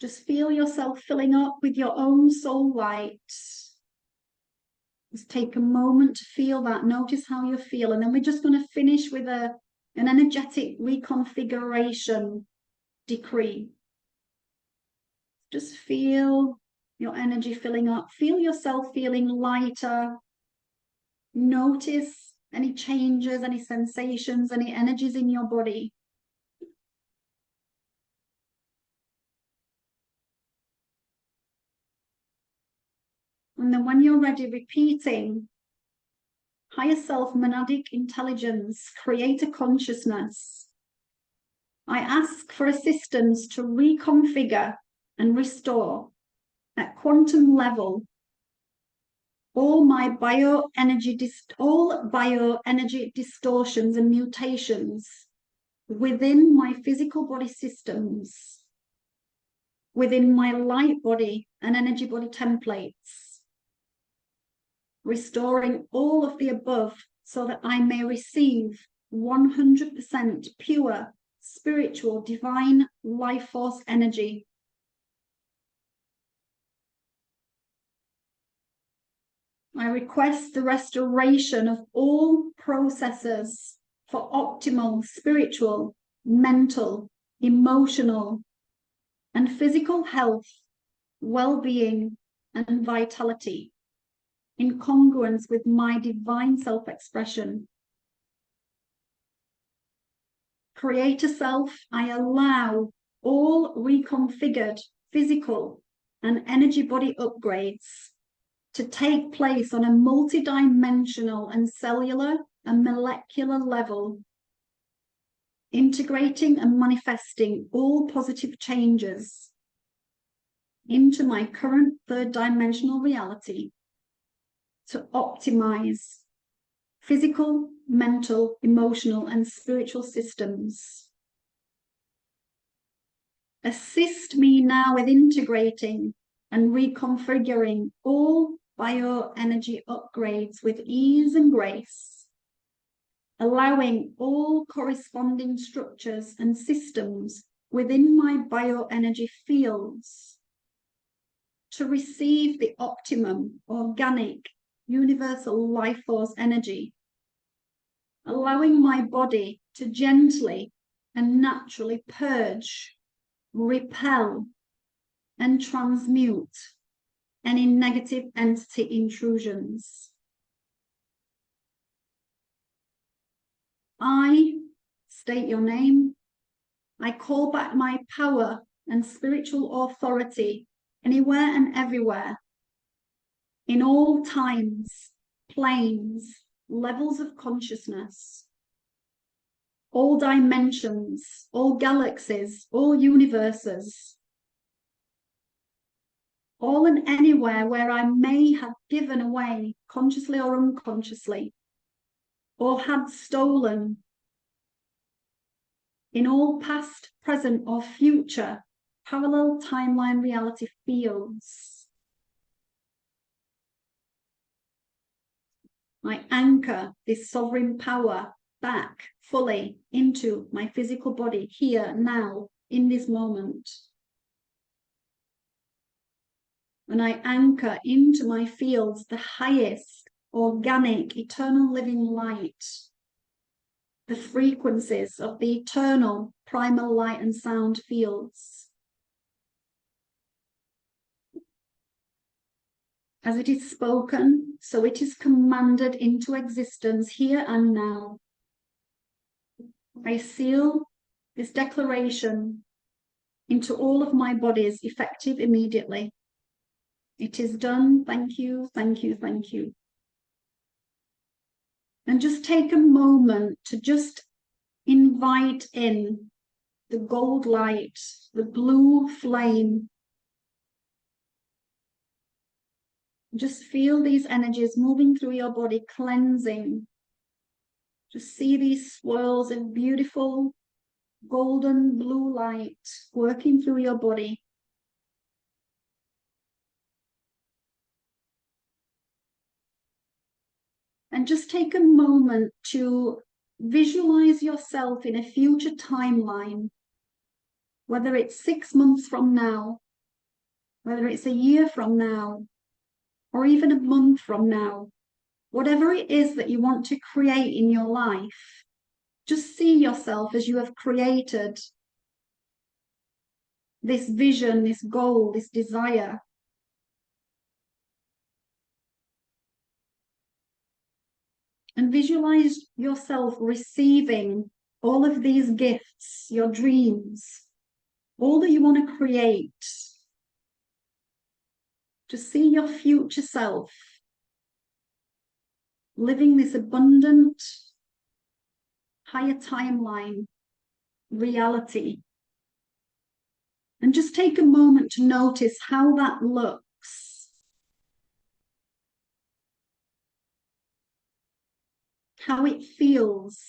Just feel yourself filling up with your own soul light. Just take a moment to feel that. Notice how you feel. And then we're just going to finish with an energetic reconfiguration decree. Just feel your energy filling up. Feel yourself feeling lighter. Notice any changes, any sensations, any energies in your body. And then when you're ready, repeating, higher self, monadic intelligence, creator consciousness, I ask for assistance to reconfigure and restore at quantum level all bioenergy distortions and mutations within my physical body systems, within my light body and energy body templates, restoring all of the above so that I may receive 100% pure, spiritual, divine life force energy. I request the restoration of all processes for optimal spiritual, mental, emotional, and physical health, well-being, and vitality in congruence with my divine self-expression. Creator self, I allow all reconfigured physical and energy body upgrades to take place on a multidimensional and cellular and molecular level, integrating and manifesting all positive changes into my current third dimensional reality to optimize physical, mental, emotional, and spiritual systems. Assist me now with integrating and reconfiguring all bioenergy upgrades with ease and grace, allowing all corresponding structures and systems within my bioenergy fields to receive the optimum organic universal life force energy, allowing my body to gently and naturally purge, repel, and transmute any negative entity intrusions. I state your name. I call back my power and spiritual authority anywhere and everywhere, in all times, planes, levels of consciousness, all dimensions, all galaxies, all universes, all and anywhere where I may have given away, consciously or unconsciously, or had stolen, in all past, present, or future parallel timeline reality fields. I anchor this sovereign power back fully into my physical body here, now, in this moment. And I anchor into my fields the highest organic, eternal living light, the frequencies of the eternal primal light and sound fields. As it is spoken, so it is commanded into existence here and now. I seal this declaration into all of my bodies, effective immediately. It is done. Thank you, thank you, thank you. And just take a moment to just invite in the gold light, the blue flame. Just feel these energies moving through your body, cleansing. Just see these swirls of beautiful golden blue light working through your body. And just take a moment to visualize yourself in a future timeline, whether it's 6 months from now, whether it's a year from now, or even a month from now. Whatever it is that you want to create in your life, just see yourself as you have created this vision, this goal, this desire. And visualize yourself receiving all of these gifts, your dreams, all that you want to create. Just see your future self living this abundant, higher timeline reality. And just take a moment to notice how that looks, how it feels.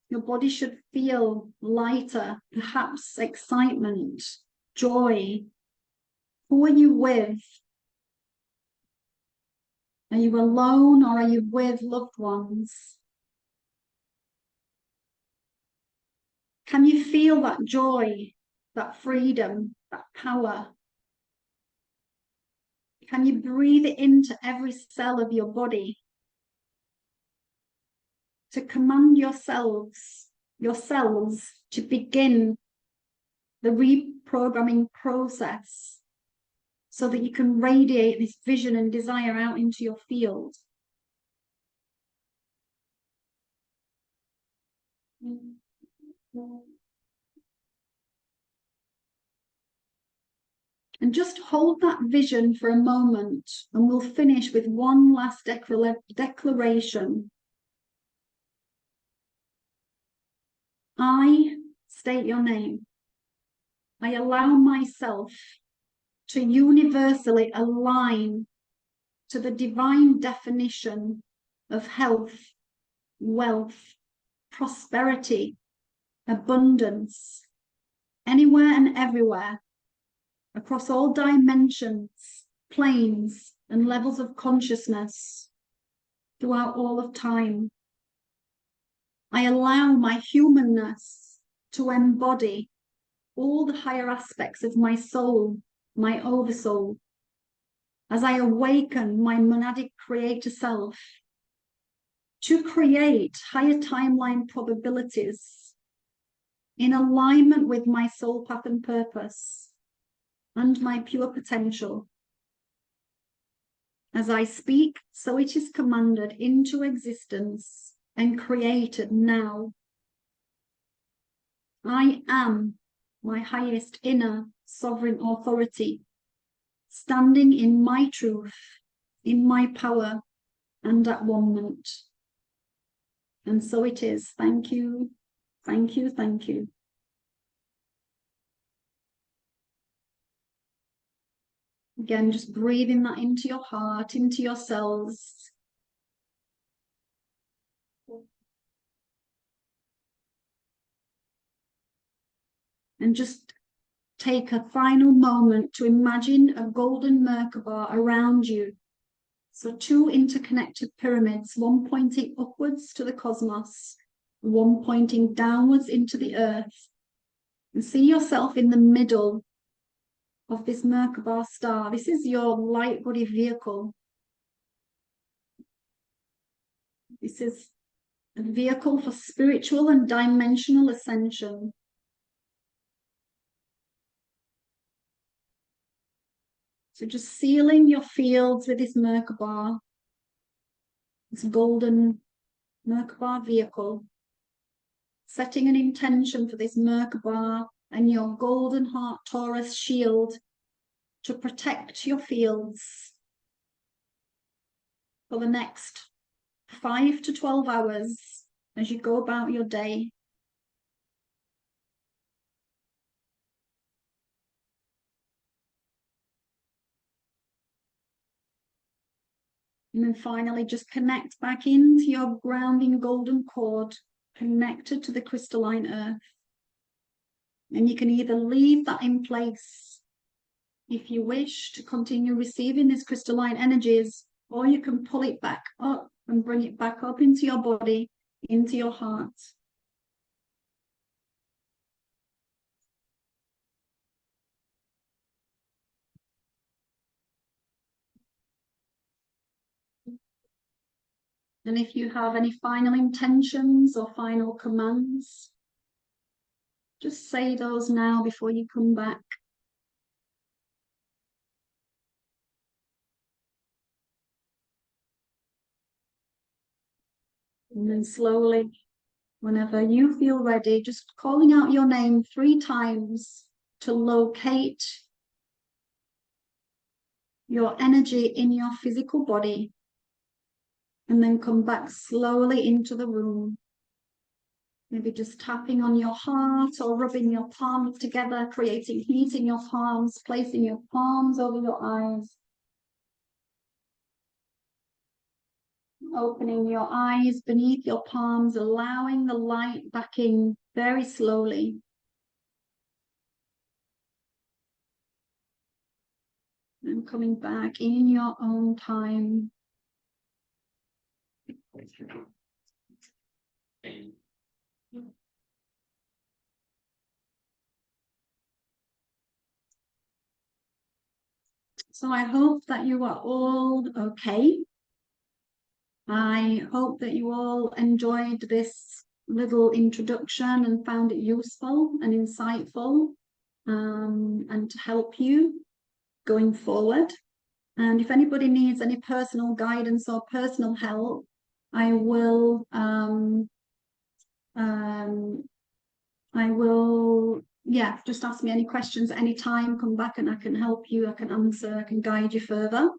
Your body should feel lighter, perhaps excitement, joy. Who are you with? Are you alone or are you with loved ones? Can you feel that joy, that freedom, that power? Can you breathe it into every cell of your body to command yourselves, your cells to begin the reprogramming process so that you can radiate this vision and desire out into your field? And just hold that vision for a moment, and we'll finish with one last declaration. I state your name. I allow myself to universally align to the divine definition of health, wealth, prosperity, abundance, anywhere and everywhere, across all dimensions, planes, and levels of consciousness throughout all of time. I allow my humanness to embody all the higher aspects of my soul, my oversoul, as I awaken my monadic creator self to create higher timeline probabilities in alignment with my soul path and purpose and my pure potential. As I speak, so it is commanded into existence and created now. I am my highest inner sovereign authority, standing in my truth, in my power, and at one-ment. And so it is. Thank you, thank you, thank you. Again, just breathing that into your heart, into your cells. And just take a final moment to imagine a golden Merkaba around you. So 2 interconnected pyramids, one pointing upwards to the cosmos, one pointing downwards into the earth. And see yourself in the middle of this Merkaba star. This is your light body vehicle. This is a vehicle for spiritual and dimensional ascension. So just sealing your fields with this Merkaba, this golden Merkaba vehicle, setting an intention for this Merkaba and your golden heart Taurus shield to protect your fields for the next 5 to 12 hours as you go about your day. And then finally, just connect back into your grounding golden cord, connected to the crystalline earth. And you can either leave that in place if you wish to continue receiving these crystalline energies, or you can pull it back up and bring it back up into your body, into your heart. And if you have any final intentions or final commands, just say those now before you come back. And then slowly, whenever you feel ready, just calling out your name 3 times to locate your energy in your physical body, and then come back slowly into the room. Maybe just tapping on your heart or rubbing your palms together, creating heat in your palms, placing your palms over your eyes. Opening your eyes beneath your palms, allowing the light back in very slowly. And coming back in your own time. So I hope that you are all okay. I hope that you all enjoyed this little introduction and found it useful and insightful, and to help you going forward. And if anybody needs any personal guidance or personal help, I will yeah, just ask me any questions at any time, come back and I can help you, I can answer, I can guide you further.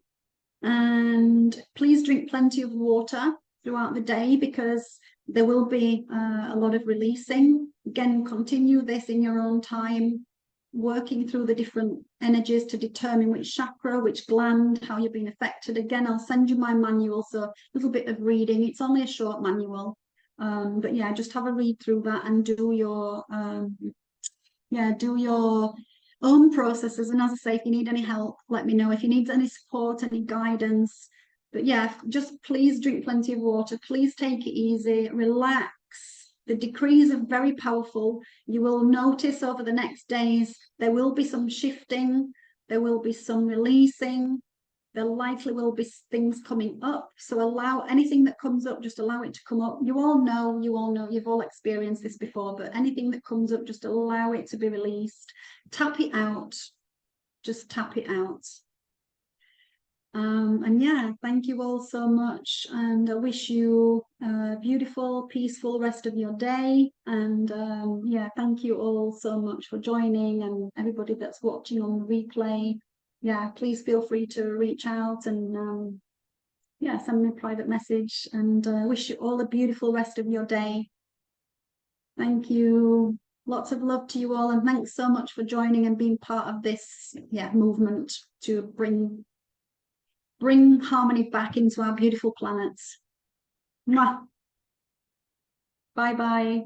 And please drink plenty of water throughout the day, because there will be a lot of releasing. Again, continue this in your own time, working through the different energies to determine which chakra, which gland, how you're being affected. Again, I'll send you my manual, so a little bit of reading. It's only a short manual, but yeah, just have a read through that and do your own processes. And as I say, if you need any help, let me know. If you need any support, any guidance. But yeah, just please drink plenty of water. Please take it easy, relax. The decrees are very powerful. You will notice over the next days, there will be some shifting, there will be some releasing, there likely will be things coming up. So allow anything that comes up, just allow it to come up. You all know, you've all experienced this before, but anything that comes up, just allow it to be released. Tap it out. Just tap it out. And yeah, thank you all so much. And I wish you a beautiful, peaceful rest of your day. And yeah, thank you all so much for joining, and everybody that's watching on the replay. Yeah, please feel free to reach out and yeah, send me a private message, and wish you all a beautiful rest of your day. Thank you. Lots of love to you all, and thanks so much for joining and being part of this movement to bring harmony back into our beautiful planets. Bye bye.